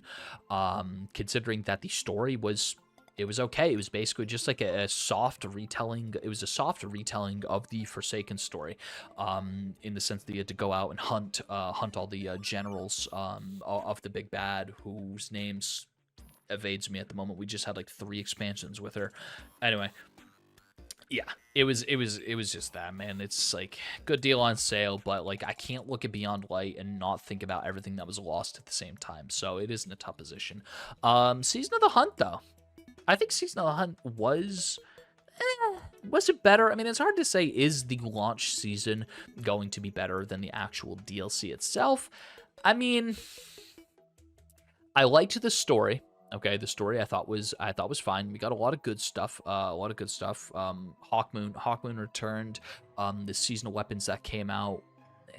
considering that the story was, it was okay. It was basically just like a soft retelling. It was a soft retelling of the Forsaken story, in the sense that you had to go out and hunt all the generals of the big bad, whose names evades me at the moment. We just had like 3 expansions with her. Anyway, yeah, it was just that, man. It's like, good deal on sale, but like, I can't look at Beyond Light and not think about everything that was lost at the same time. So it is in a tough position. Season of the Hunt, though. I think Season of the Hunt was it better? I mean, it's hard to say, is the launch season going to be better than the actual DLC itself? I mean, I liked the story. Okay, the story I thought was fine. We got a lot of good stuff. Hawkmoon returned. The seasonal weapons that came out,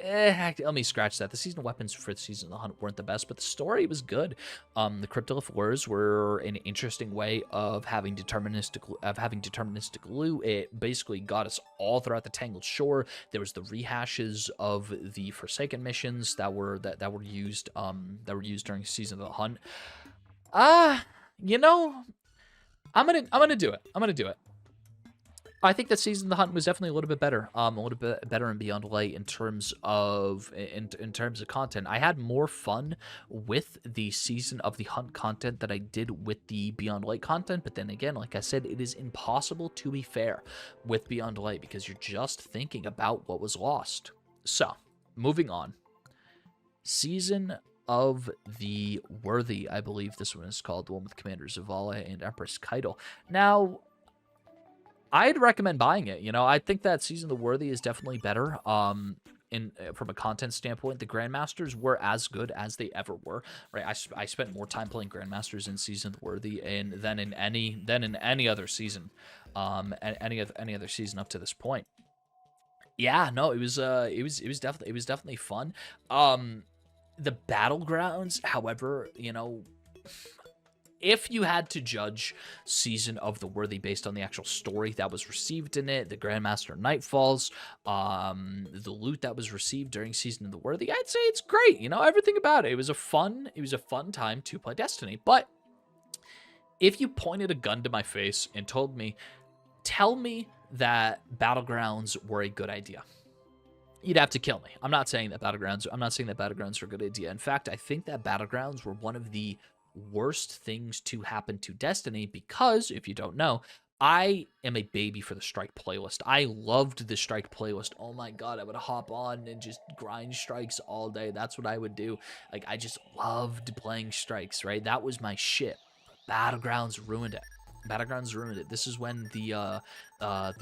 let me scratch that. The seasonal weapons for the Season of the Hunt weren't the best, but the story was good. The cryptolith lures were an interesting way of having deterministic loot. It basically got us all throughout the Tangled Shore. There was the rehashes of the Forsaken missions that were used during Season of the Hunt. You know, I'm gonna do it. I think that Season of the Hunt was definitely a little bit better. In Beyond Light in terms of content. I had more fun with the Season of the Hunt content than I did with the Beyond Light content. But then again, like I said, it is impossible to be fair with Beyond Light because you're just thinking about what was lost. So, moving on. Season of the Worthy, I believe this one is called, the one with Commander Zavala and Empress Keitel. Now, I'd recommend buying it. You know, I think that Season of the Worthy is definitely better. From a content standpoint, the Grandmasters were as good as they ever were. Right, I spent more time playing Grandmasters in Season of the Worthy than in any other season, any other season up to this point. Yeah, no, it was definitely fun. The battlegrounds, however, you know, if you had to judge Season of the Worthy based on the actual story that was received in it, the Grandmaster Nightfalls, the loot that was received during Season of the Worthy, I'd say it's great. You know, everything about it. It was a fun time to play Destiny. But if you pointed a gun to my face and told me, tell me that battlegrounds were a good idea, you'd have to kill me. I'm not saying that battlegrounds are a good idea. In fact, I think that battlegrounds were one of the worst things to happen to Destiny because, if you don't know, I am a baby for the Strike playlist. I loved the Strike playlist. Oh my god, I would hop on and just grind strikes all day. That's what I would do. Like, I just loved playing strikes, right? That was my shit. Battlegrounds ruined it. Battlegrounds ruined it. This is when the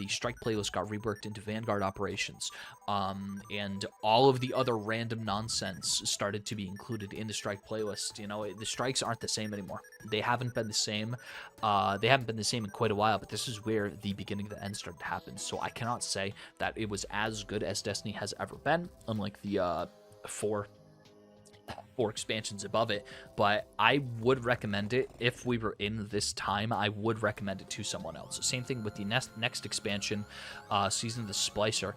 strike playlist got reworked into Vanguard operations, and all of the other random nonsense started to be included in the strike playlist. You know, the strikes aren't the same anymore. They haven't been the same. They haven't been the same in quite a while. But this is where the beginning of the end started to happen. So I cannot say that it was as good as Destiny has ever been, unlike the four expansions above it, but I would recommend it if we were in this time. I would recommend it to someone else. Same thing with the next expansion, Season of the Splicer.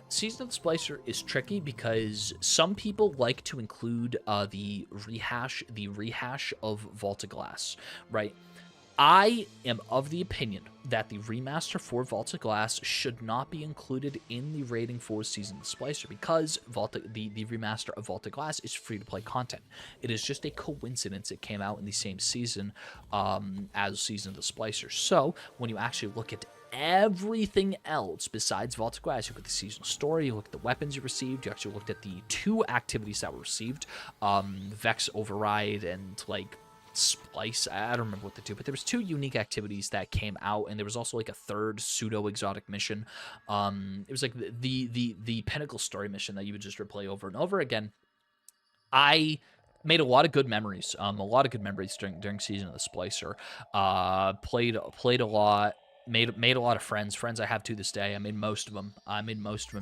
Season of the Splicer is tricky because some people like to include the rehash of Vault of Glass, right? I am of the opinion that the remaster for Vault of Glass should not be included in the rating for Season of the Splicer because the remaster of Vault of Glass is free-to-play content. It is just a coincidence it came out in the same season as Season of the Splicer. So when you actually look at everything else besides Vault of Glass, you look at the seasonal story, you look at the weapons you received, you actually looked at the 2 activities that were received, Vex Override and, like, Splice. I don't remember what the 2, but there was 2 unique activities that came out, and there was also like a 3rd pseudo exotic mission. It was like the pinnacle story mission that you would just replay over and over again. I made a lot of good memories. During Season of the Splicer. Played a lot. Made a lot of friends I have to this day. I made most of them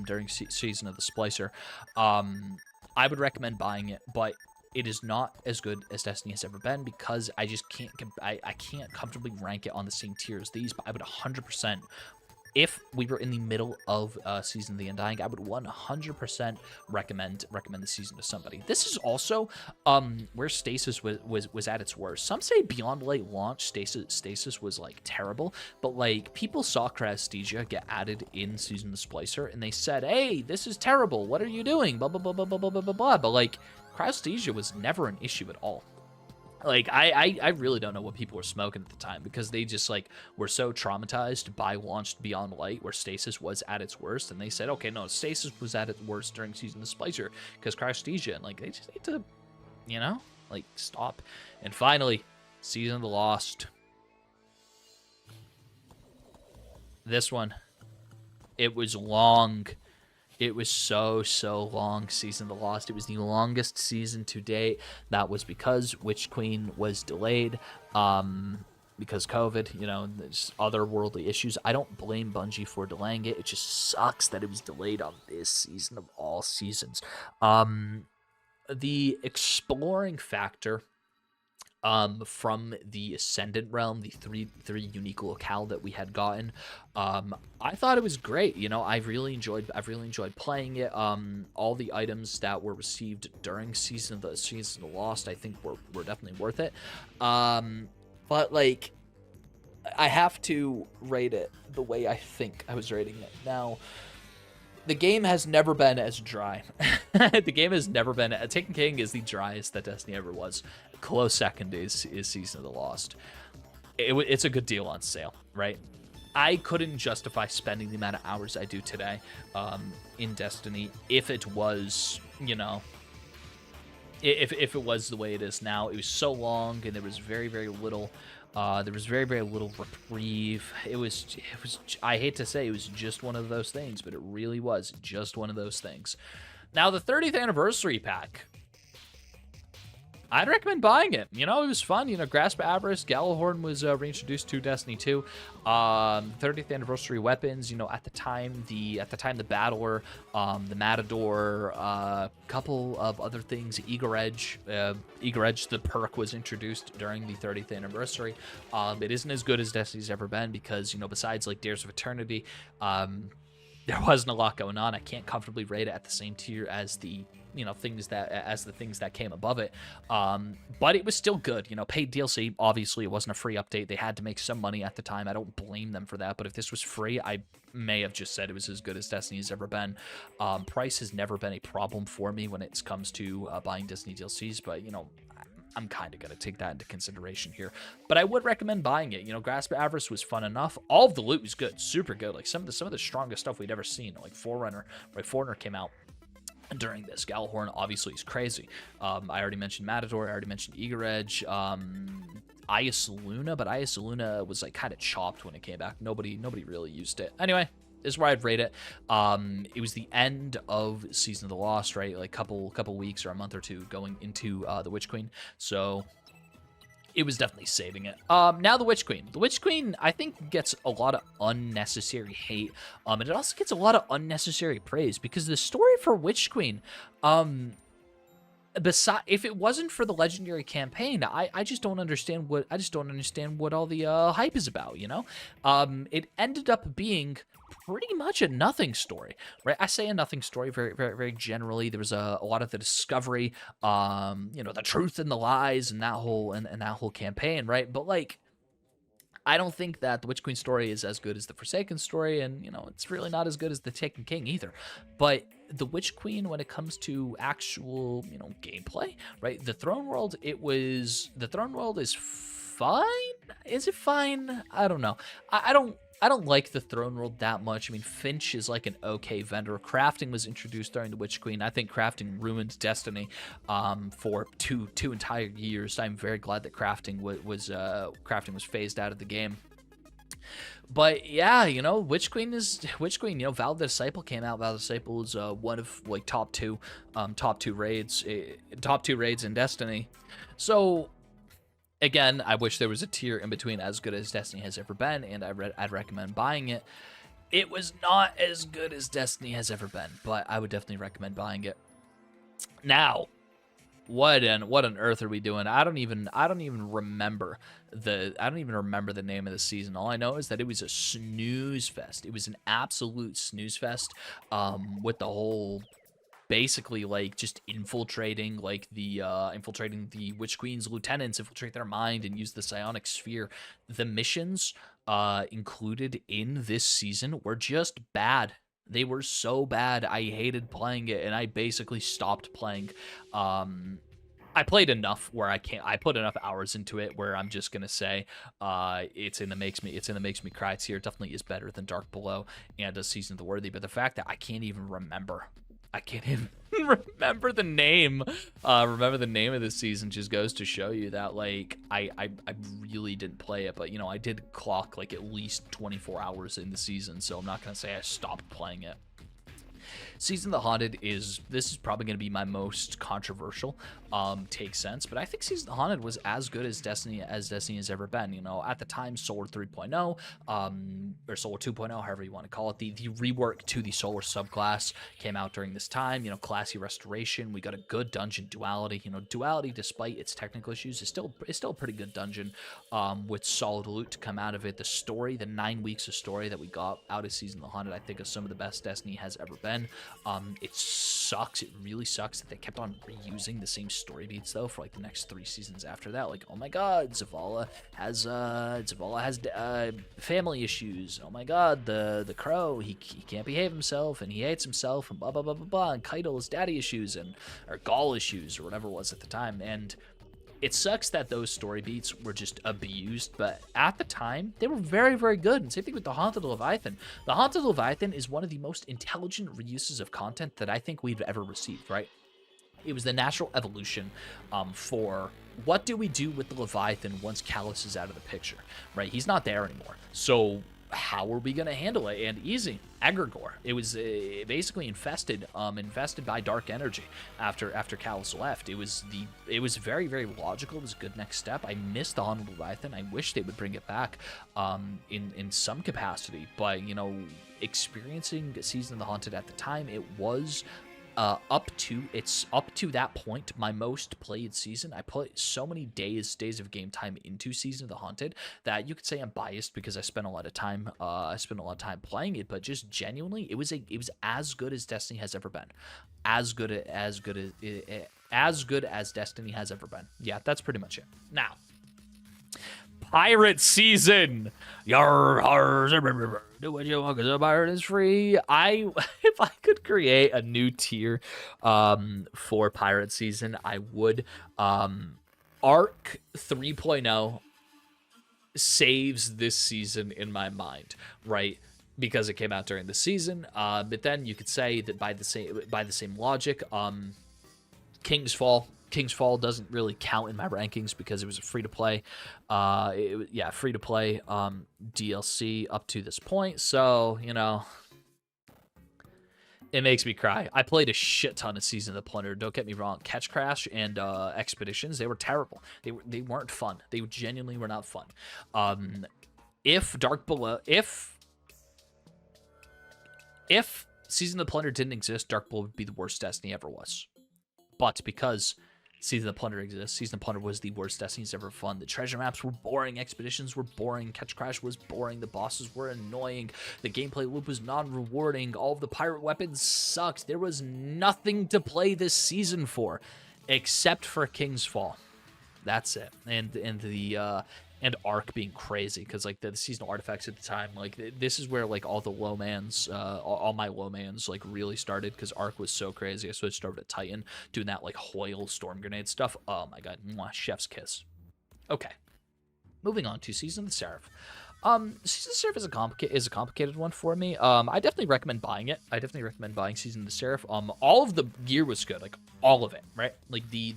during Season of the Splicer. I would recommend buying it, but it is not as good as Destiny has ever been because I just can't I can't comfortably rank it on the same tier as these. But I would 100%, if we were in the middle of Season of the Undying, I would 100% recommend the season to somebody. This is also where Stasis was at its worst. Some say Beyond Light launch Stasis was like terrible, but like people saw Crasthesia get added in Season of the Splicer and they said, "Hey, this is terrible. What are you doing?" Blah blah blah blah blah blah blah blah. But like Crasthesia was never an issue at all. Like, I really don't know what people were smoking at the time because they just, like, were so traumatized by launched Beyond Light where Stasis was at its worst, and they said, okay, no, Stasis was at its worst during Season of the Splicer because Crasthesia, and, like, they just need to, you know, like, stop. And finally, Season of the Lost. This one, it was long. It was so long, Season of the Lost. It was the longest season to date. That was because Witch Queen was delayed because COVID, you know, there's otherworldly issues. I don't blame Bungie for delaying it. It just sucks that it was delayed on this season of all seasons. The exploring factor from the Ascendant realm, the three unique locale that we had gotten, I thought it was great. You know, I've really enjoyed playing it. All the items that were received during Season of the Lost, I think were definitely worth it. But like, I have to rate it the way I think I was rating it. Now, the game has never been as dry. The game has never been. Taken King is the driest that Destiny ever was. Close second is Season of the Lost. It's a good deal on sale, right? I couldn't justify spending the amount of hours I do today in Destiny if it was, you know, if it was the way it is now. It was so long, and there was very little. There was very little reprieve. It was. I hate to say it was just one of those things, but it really was just one of those things. Now, the 30th anniversary pack, I'd recommend buying it. You know, it was fun. You know, Grasp of Avarice, Gallahorn was reintroduced to Destiny 2. 30th anniversary weapons. You know, at the time the Battler, the Matador, a couple of other things. Eager Edge, the perk was introduced during the 30th anniversary. It isn't as good as Destiny's ever been because, you know, besides like Dares of Eternity, there wasn't a lot going on. I can't comfortably rate it at the same tier as the, you know, things that came above it. But it was still good. You know, paid DLC. Obviously, it wasn't a free update. They had to make some money at the time. I don't blame them for that. But if this was free, I may have just said it was as good as Destiny's ever been. Price has never been a problem for me when it comes to buying Destiny DLCs. But, you know, I'm kind of going to take that into consideration here. But I would recommend buying it. You know, Grasp of Avarice was fun enough. All of the loot was good. Super good. Like some of the strongest stuff we'd ever seen. Like Forerunner came out. during this. Gjallarhorn obviously is crazy. I already mentioned Matador. I already mentioned Eager Edge. Luna, but Luna was like kind of chopped when it came back. Nobody really used it. Anyway, this is where I'd rate it. It was the end of Season of the Lost, right? Like couple weeks or a month or two going into the Witch Queen. So it was definitely saving it. Now the Witch Queen. The Witch Queen, I think, gets a lot of unnecessary hate. And it also gets a lot of unnecessary praise because the story for Witch Queen, if it wasn't for the legendary campaign, I just don't understand what all the hype is about, you know? It ended up being pretty much a nothing story, right? I say a nothing story very, very, very generally. There was a lot of the discovery, the truth and the lies and that whole campaign, right? But like, I don't think that the Witch Queen story is as good as the Forsaken story, and it's really not as good as the Taken King either. But the Witch Queen, when it comes to actual, gameplay, right? The Throne World is fine. Is it fine? I don't know. I don't like the Throne World that much. I mean, Finch is like an okay vendor. Crafting was introduced during the Witch Queen. I think crafting ruined Destiny for two entire years. I'm very glad that crafting was phased out of the game. But yeah, Witch Queen. Val the Disciple came out. Val the Disciple is one of like top two raids in Destiny. So again, I wish there was a tier in between as good as Destiny has ever been, and I'd recommend buying it. It was not as good as Destiny has ever been, but I would definitely recommend buying it. Now, what on earth are we doing? I don't even remember the name of the season. All I know is that it was a snooze fest. It was an absolute snooze fest, with the whole basically like just infiltrating the Witch Queen's lieutenants, infiltrate their mind and use the psionic sphere. The missions included in this season were just bad. They were so bad. I hated playing it, and I basically stopped playing. I played enough where I put enough hours into it where I'm just gonna say it's in the makes me cry tier. It definitely is better than Dark Below and a Season of the Worthy. But the fact that I can't even remember the name of this season just goes to show you that like I really didn't play it, but I did clock like at least 24 hours in the season, so I'm not gonna say I stopped playing it. Season of the Haunted is probably going to be my most controversial take sense, but I think Season of the Haunted was as good as Destiny has ever been. At the time, Solar 3.0 or Solar 2.0, however you want to call it, the rework to the Solar subclass came out during this time. Classy restoration. We got a good dungeon duality. Duality, despite its technical issues, is still a pretty good dungeon with solid loot to come out of it. The story, the 9 weeks of story that we got out of Season of the Haunted, I think is some of the best Destiny has ever been. It sucks. It really sucks that they kept on reusing the same story beats though for like the next 3 seasons after that. Like, oh my God, Zavala has family issues. Oh my God, the crow he can't behave himself and he hates himself and blah blah blah blah blah. And Keitel has daddy issues or Gaul issues or whatever it was at the time. And it sucks that those story beats were just abused, but at the time, they were very, very good. And same thing with the Haunted Leviathan. The Haunted Leviathan is one of the most intelligent reuses of content that I think we've ever received, right? It was the natural evolution for what do we do with the Leviathan once Callus is out of the picture, right? He's not there anymore. So how are we going to handle it? And easy. Egregore. It was basically infested by dark energy after Callus left. It was very, very logical. It was a good next step. I missed the Haunted Leviathan. I wish they would bring it back in some capacity. But experiencing Season of the Haunted at the time, it was up to that point my most played season. I put so many days of game time into Season of the Haunted that you could say I'm biased because I spent a lot of time playing it, but just genuinely it was as good as Destiny has ever been. As good as Destiny has ever been. Yeah, that's pretty much it. Now, Pirate Season. Yar, do what you want because a pirate is free. If I could create a new tier for Pirate Season, I would. Arc 3.0 saves this season in my mind, right? because it came out during the season. But then you could say that by the same logic, King's Fall doesn't really count in my rankings because it was a free-to-play, free-to-play DLC up to this point. So, you know, it makes me cry. I played a shit ton of Season of the Plunder. Don't get me wrong. Catch Crash and Expeditions, they were terrible. They weren't fun. They genuinely were not fun. If Season of the Plunder didn't exist, Dark Below would be the worst Destiny ever was. But because Season of the Plunder exists, Season of the Plunder was the worst Destiny's ever fun. The treasure maps were boring, expeditions were boring, Catch Crash was boring, the bosses were annoying, the gameplay loop was non-rewarding, all of the pirate weapons sucked. There was nothing to play this season for, except for King's Fall. That's it. And Arc being crazy, because like the seasonal artifacts at the time, like this is where like all the low mans, all my low mans like really started, because Arc was so crazy. I switched over to Titan, doing that like Hoyle storm grenade stuff. Oh my god, mwah, chef's kiss. Okay, moving on to Season of the Seraph. Season of the Seraph is a complicated one for me. I definitely recommend buying it. I definitely recommend buying Season of the Seraph. All of the gear was good, like all of it, right? Like the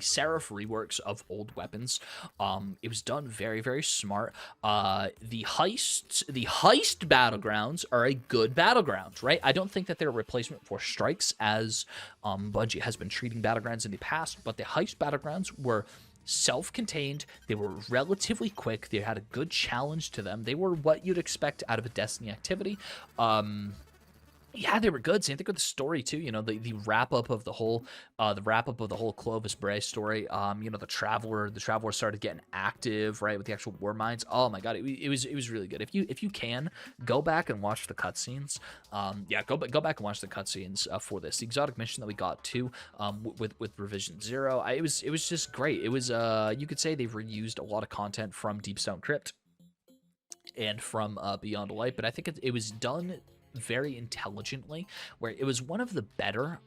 Seraph reworks of old weapons. It was done very, very smart. The heist battlegrounds are a good battleground, right? I don't think that they're a replacement for strikes, as Bungie has been treating battlegrounds in the past, but the heist battlegrounds were self-contained. They were relatively quick. They had a good challenge to them. They were what you'd expect out of a Destiny activity. Yeah, they were good. Same thing with the story too. You know, the wrap up of the whole Clovis Bray story. You know, the Traveler started getting active, right, with the actual war mines. Oh my god, it was really good. If you can go back and watch the cutscenes, go back and watch the cutscenes for this. The exotic mission that we got too, with Revision 0. It was just great. It was you could say they've reused a lot of content from Deepstone Crypt and from Beyond Light, but I think it was done very intelligently, where it was one of the better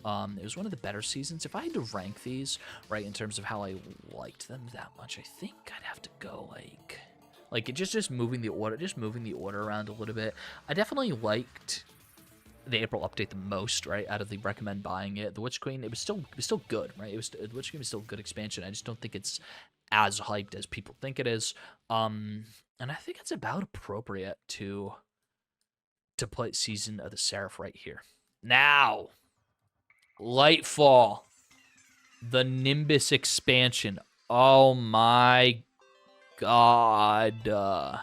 seasons. If I had to rank these, right, in terms of how I liked them that much, I think I'd have to go like it just moving the order around a little bit. I definitely liked the April update the most, right, out of the recommend buying it. The Witch Queen, it was still good, right? The Witch Queen was still a good expansion. I just don't think it's as hyped as people think it is. And I think it's about appropriate to play Season of the Seraph right here. Now, Lightfall, the Nimbus expansion. Oh my god. I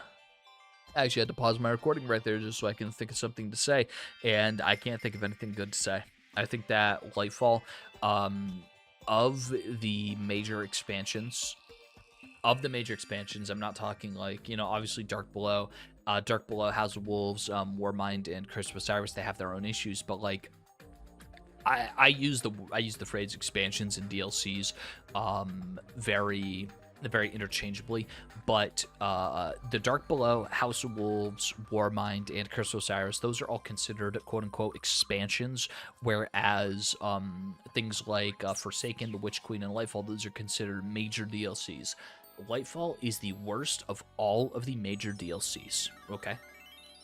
actually had to pause my recording right there just so I can think of something to say, and I can't think of anything good to say. I think that Lightfall, of the major expansions, I'm not talking like, you know, obviously Dark Below, House of Wolves, Warmind, and Curse of Osiris, they have their own issues, but like I use the phrase expansions and DLCs very interchangeably, but the Dark Below, House of Wolves, Warmind, and Curse of Osiris, those are all considered quote-unquote expansions, whereas things like Forsaken, the Witch Queen, and Lightfall, those are considered major DLCs. Lightfall is the worst of all of the major DLCs, okay?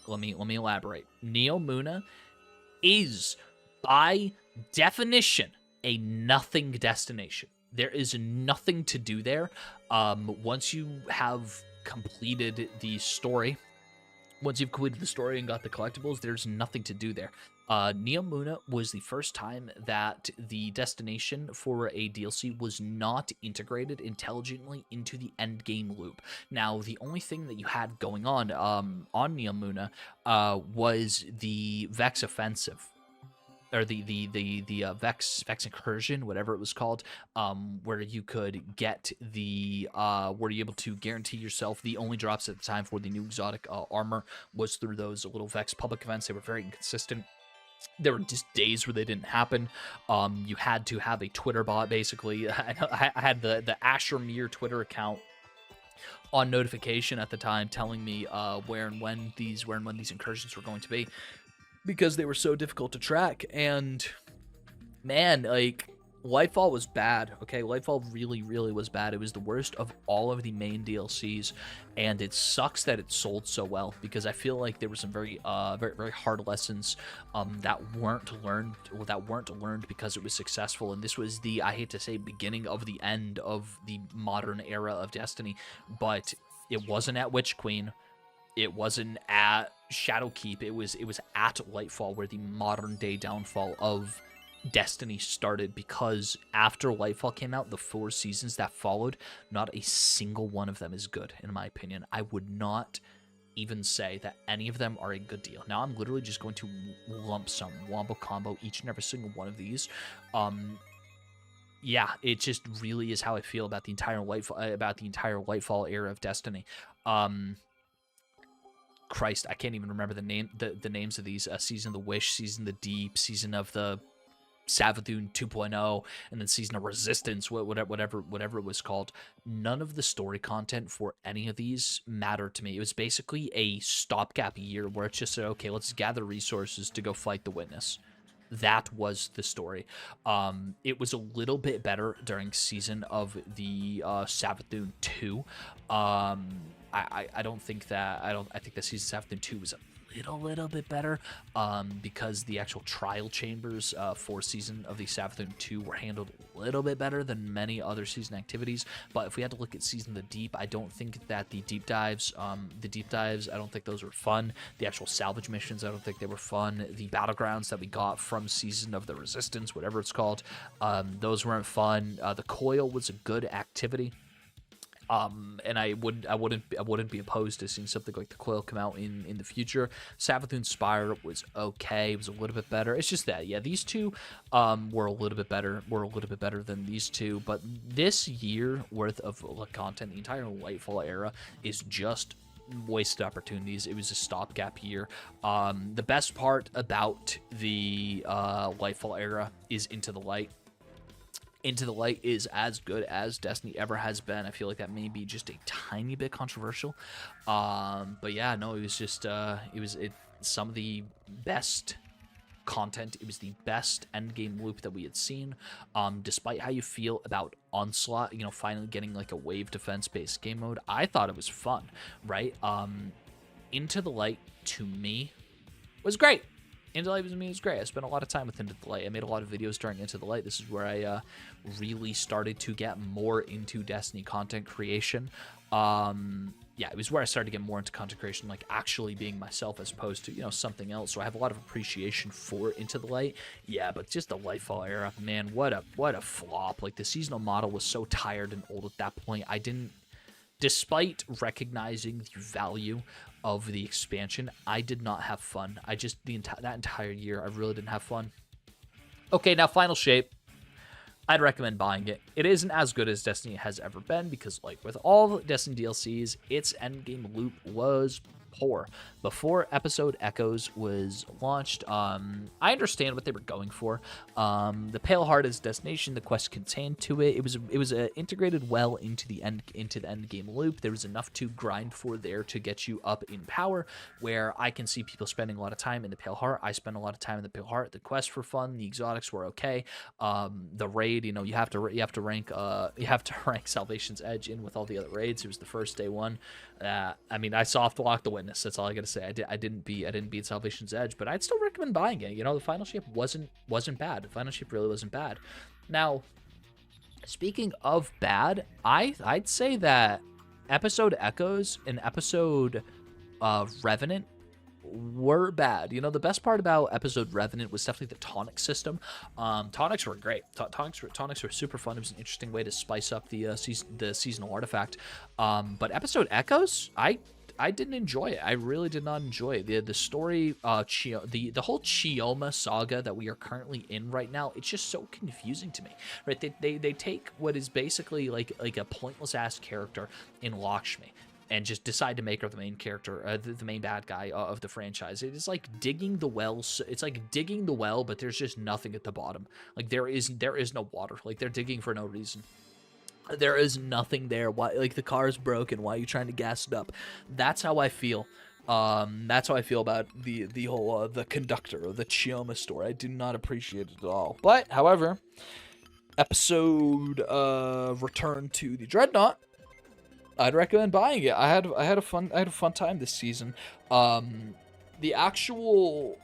Let me elaborate. Neomuna is, by definition, a nothing destination. There is nothing to do there. Once you have completed the story, and got the collectibles, there's nothing to do there. Neomuna was the first time that the destination for a DLC was not integrated intelligently into the end game loop. Now, the only thing that you had going on Neomuna was the Vex Offensive, or the Vex Incursion, whatever it was called, where you could get were you able to guarantee yourself the only drops at the time for the new exotic armor was through those little Vex public events. They were very inconsistent. There were just days where they didn't happen. You had to have a Twitter bot, basically. I had the Asher Mir Twitter account on notification at the time, telling me where and when these incursions were going to be, because they were so difficult to track. And man, like, Lightfall was bad, okay? Lightfall really, really was bad. It was the worst of all of the main DLCs, and it sucks that it sold so well, because I feel like there were some very, very hard lessons that weren't learned because it was successful, and this was the, I hate to say, beginning of the end of the modern era of Destiny, but it wasn't at Witch Queen. It wasn't at Shadowkeep. It was at Lightfall where the modern day downfall of Destiny started, because after Lightfall came out, the 4 seasons that followed, not a single one of them is good, in my opinion. I would not even say that any of them are a good deal. Now, I'm literally just going to lump sum, wombo combo each and every single one of these. Yeah, it just really is how I feel about the entire Lightfall era of Destiny. Christ, I can't even remember the names of these. Season of the Wish, Season of the Deep, Season of the Savathûn 2.0, and then Season of Resistance, whatever it was called. None of the story content for any of these mattered to me. It was basically a stopgap year where it's just, okay, let's gather resources to go fight the Witness. That was the story. It was a little bit better during Season of the Savathûn 2. I think the Season of Savathûn 2 was a little bit better, because the actual trial chambers for Season of the Savathûn 2 were handled a little bit better than many other season activities. But if we had to look at Season of the Deep, I don't think that the deep dives, I don't think those were fun. The actual salvage missions, I don't think they were fun. The battlegrounds that we got from Season of the Resistance, whatever it's called, those weren't fun. The Coil was a good activity. And I wouldn't be opposed to seeing something like the Coil come out in the future. Savathûn Spire was okay. It was a little bit better. It's just that, yeah, these two were a little bit better. Than these two. But this year worth of content, the entire Lightfall era, is just wasted opportunities. It was a stopgap year. The best part about the Lightfall era is Into the Light. Into the Light is as good as Destiny ever has been. I feel like that may be just a tiny bit controversial. But yeah, no, it was just, some of the best content. It was the best endgame loop that we had seen. Despite how you feel about Onslaught, finally getting like a wave defense-based game mode, I thought it was fun, right? Into the Light, to me, was great. Into the Light was great. I spent a lot of time with Into the Light. I made a lot of videos during Into the Light. This is where I really started to get more into Destiny content creation. Yeah, it was where I started to get more into content creation, like actually being myself as opposed to, something else. So I have a lot of appreciation for Into the Light. Yeah, but just the Lightfall era, man, what a flop. Like, the seasonal model was so tired and old at that point. Despite recognizing the value of the expansion, I did not have fun. That entire year, I really didn't have fun. Okay, now Final Shape. I'd recommend buying it. It isn't as good as Destiny has ever been, because like with all Destiny DLCs, its endgame loop was poor. Before Episode Echoes was launched, I understand what they were going for. The Pale Heart is destination, the quest contained to it. It was integrated well into the end game loop. There was enough to grind for there to get you up in power, where I can see people spending a lot of time in the Pale Heart. I spent a lot of time in the Pale Heart. The quests were fun. The exotics were okay. The raid, you have to rank Salvation's Edge in with all the other raids. It was the first day one. I soft locked the Witness. That's all I gotta say. I didn't beat Salvation's Edge, but I'd still recommend buying it. The Final Shape wasn't bad. The Final Shape really wasn't bad. Now, speaking of bad, I'd say that Episode Echoes and Episode Revenant were bad. The best part about Episode Revenant was definitely the tonic system. Tonics were great. Tonics were super fun. It was an interesting way to spice up the seasonal artifact. But Episode Echoes, I didn't enjoy it. I really did not enjoy it. The story, the whole Chioma saga that we are currently in right now, it's just so confusing to me. Right? They take what is basically like a pointless ass character in Lakshmi and just decide to make her the main character, the main bad guy of the franchise. It is like digging the well. It's like digging the well, but there's just nothing at the bottom. Like there is no water. Like they're digging for no reason. There is nothing there. Why? Like the car is broken. Why are you trying to gas it up? That's how I feel. That's how I feel about the whole the conductor of the Chioma story. I do not appreciate it at all. But however, episode Return to the Dreadnought, I'd recommend buying it. I had a fun time this season. The actual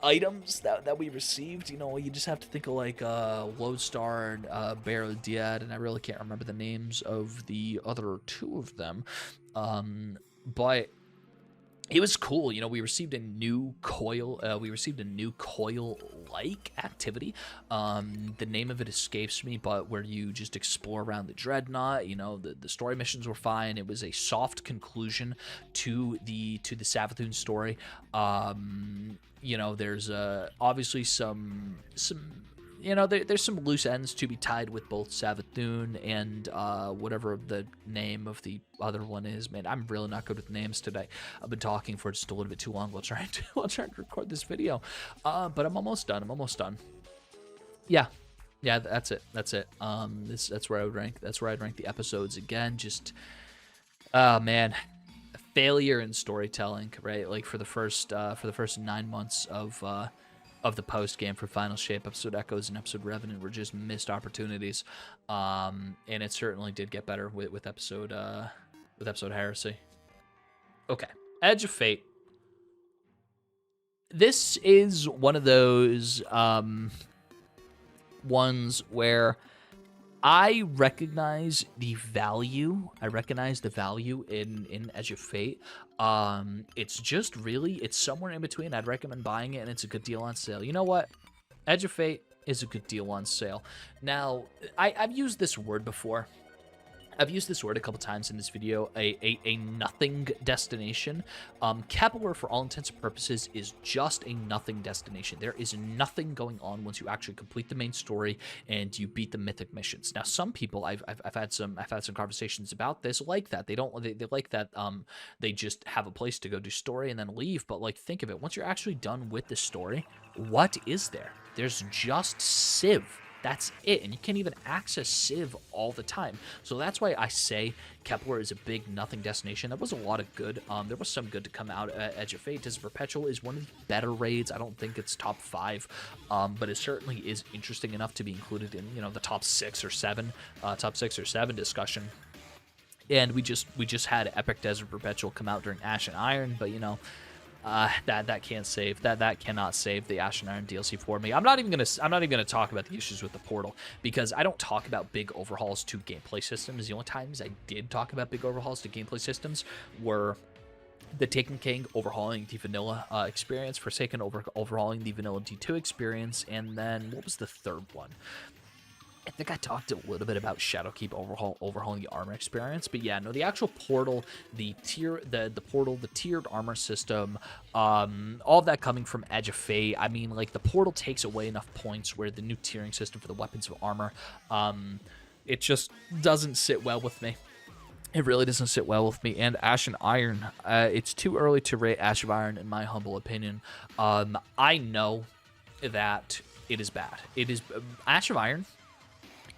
items that we received, you know, you just have to think of like Lodestar and Barrel Diad, and I really can't remember the names of the other two of them. But it was cool. You know, we received a new coil. Like activity. The name of it escapes me, but where you just explore around the Dreadnought. You know, the story missions were fine. It was a soft conclusion to the Savathûn story. You know, there's obviously some you know, there's some loose ends to be tied with both Savathûn and whatever the name of the other one is. Man, I'm really not good with names today. I've been talking for just a little bit too long while trying to record this video. But I'm almost done. Yeah, that's it. That's where I would rank. That's where I'd rank the episodes again. Just, oh man, failure in storytelling, right? Like for the first 9 months of the post game for Final Shape, episode Echoes and episode Revenant were just missed opportunities, and it certainly did get better with episode Heresy. Okay, Edge of Fate. This is one of those ones where I recognize the value. In Edge of Fate. It's just really, it's somewhere in between. I'd recommend buying it, and it's a good deal on sale. You know what? Edge of Fate is a good deal on sale. Now, I've used this word before. I've used this word a couple times in this video, a nothing destination. Kepler, for all intents and purposes, is just a nothing destination. There is nothing going on once you actually complete the main story and you beat the mythic missions. Now, some people I've had some conversations about this like that. They like that they just have a place to go do story and then leave. But like, think of it. Once you're actually done with the story, what is there? There's just Civ. That's it, and you can't even access Civ all the time. So that's why I say Kepler is a big nothing destination. There was a lot of good. There was some good to come out at Edge of Fate. Distant Perpetual is one of the better raids. I don't think it's top 5, but it certainly is interesting enough to be included in, you know, the top 6 or 7 discussion. And we just had Epic Desert Perpetual come out during Ash and Iron, but you know. That can't save that cannot save the Ash and Iron DLC for me. I'm not even gonna talk about the issues with the portal, because I don't talk about big overhauls to gameplay systems. The only times I did talk about big overhauls to gameplay systems were the Taken King overhauling the vanilla experience, Forsaken overhauling the vanilla D2 experience, and then what was the third one? I think I talked a little bit about Shadowkeep overhauling the armor experience, but yeah, no, the actual portal, the tiered armor system, all of that coming from Edge of Fate. I mean, like, the portal takes away enough points where the new tiering system for the weapons of armor, it just doesn't sit well with me. It really doesn't sit well with me. And Ash and Iron, it's too early to rate Ash of Iron, in my humble opinion. I know that it is bad. It is Ash of Iron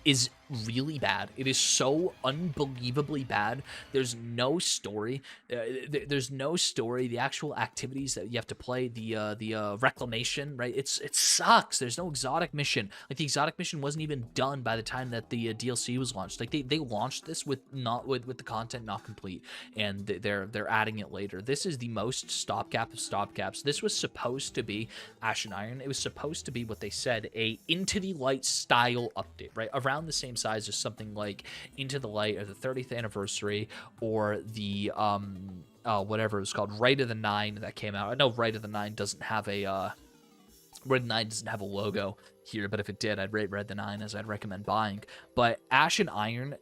is really bad. It is so unbelievably bad. There's no story. There's no story. The actual activities that you have to play, the reclamation, right? It sucks. There's no exotic mission. Like, the exotic mission wasn't even done by the time that the DLC was launched. Like, they launched this with the content not complete, and they're adding it later. This is the most stopgap of stopgaps. This was supposed to be Ash and Iron. It was supposed to be what they said, a Into the Light style update, right? Around the same size as something like Into the Light or the 30th anniversary, or the whatever it was called, Right of the Nine, that came out. I know Right of the Nine doesn't have a Red 9 doesn't have a logo here, but if it did, I'd rate Red the 9 as I'd recommend buying. But Ash and Iron,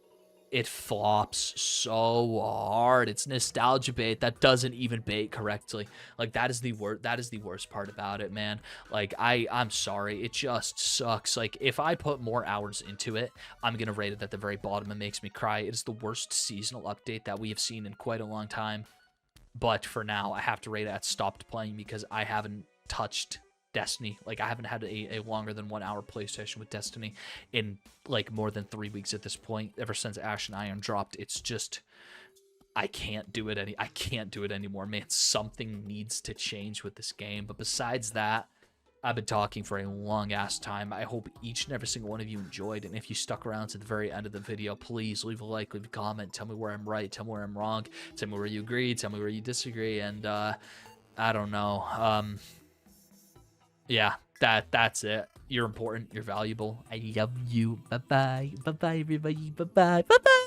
it flops so hard. It's nostalgia bait that doesn't even bait correctly. Like, that is the worst part about it, man. Like, I'm sorry, it just sucks. Like, if I put more hours into it, I'm gonna rate it at the very bottom. It makes me cry. It is the worst seasonal update that we have seen in quite a long time. But for now, I have to rate it at stopped playing, because I haven't touched Destiny. Like, I haven't had a longer than 1 hour play session with Destiny in like more than 3 weeks at this point. Ever since Ash and Iron dropped, it's just, I can't do it anymore, man. Something needs to change with this game. But besides that, I've been talking for a long ass time. I hope each and every single one of you enjoyed. And if you stuck around to the very end of the video, please leave a like, leave a comment, tell me where I'm right, tell me where I'm wrong, tell me where you agree, tell me where you disagree. And I don't know. Yeah, that's it. You're important. You're valuable. I love you. Bye bye. Bye bye, everybody. Bye bye. Bye bye.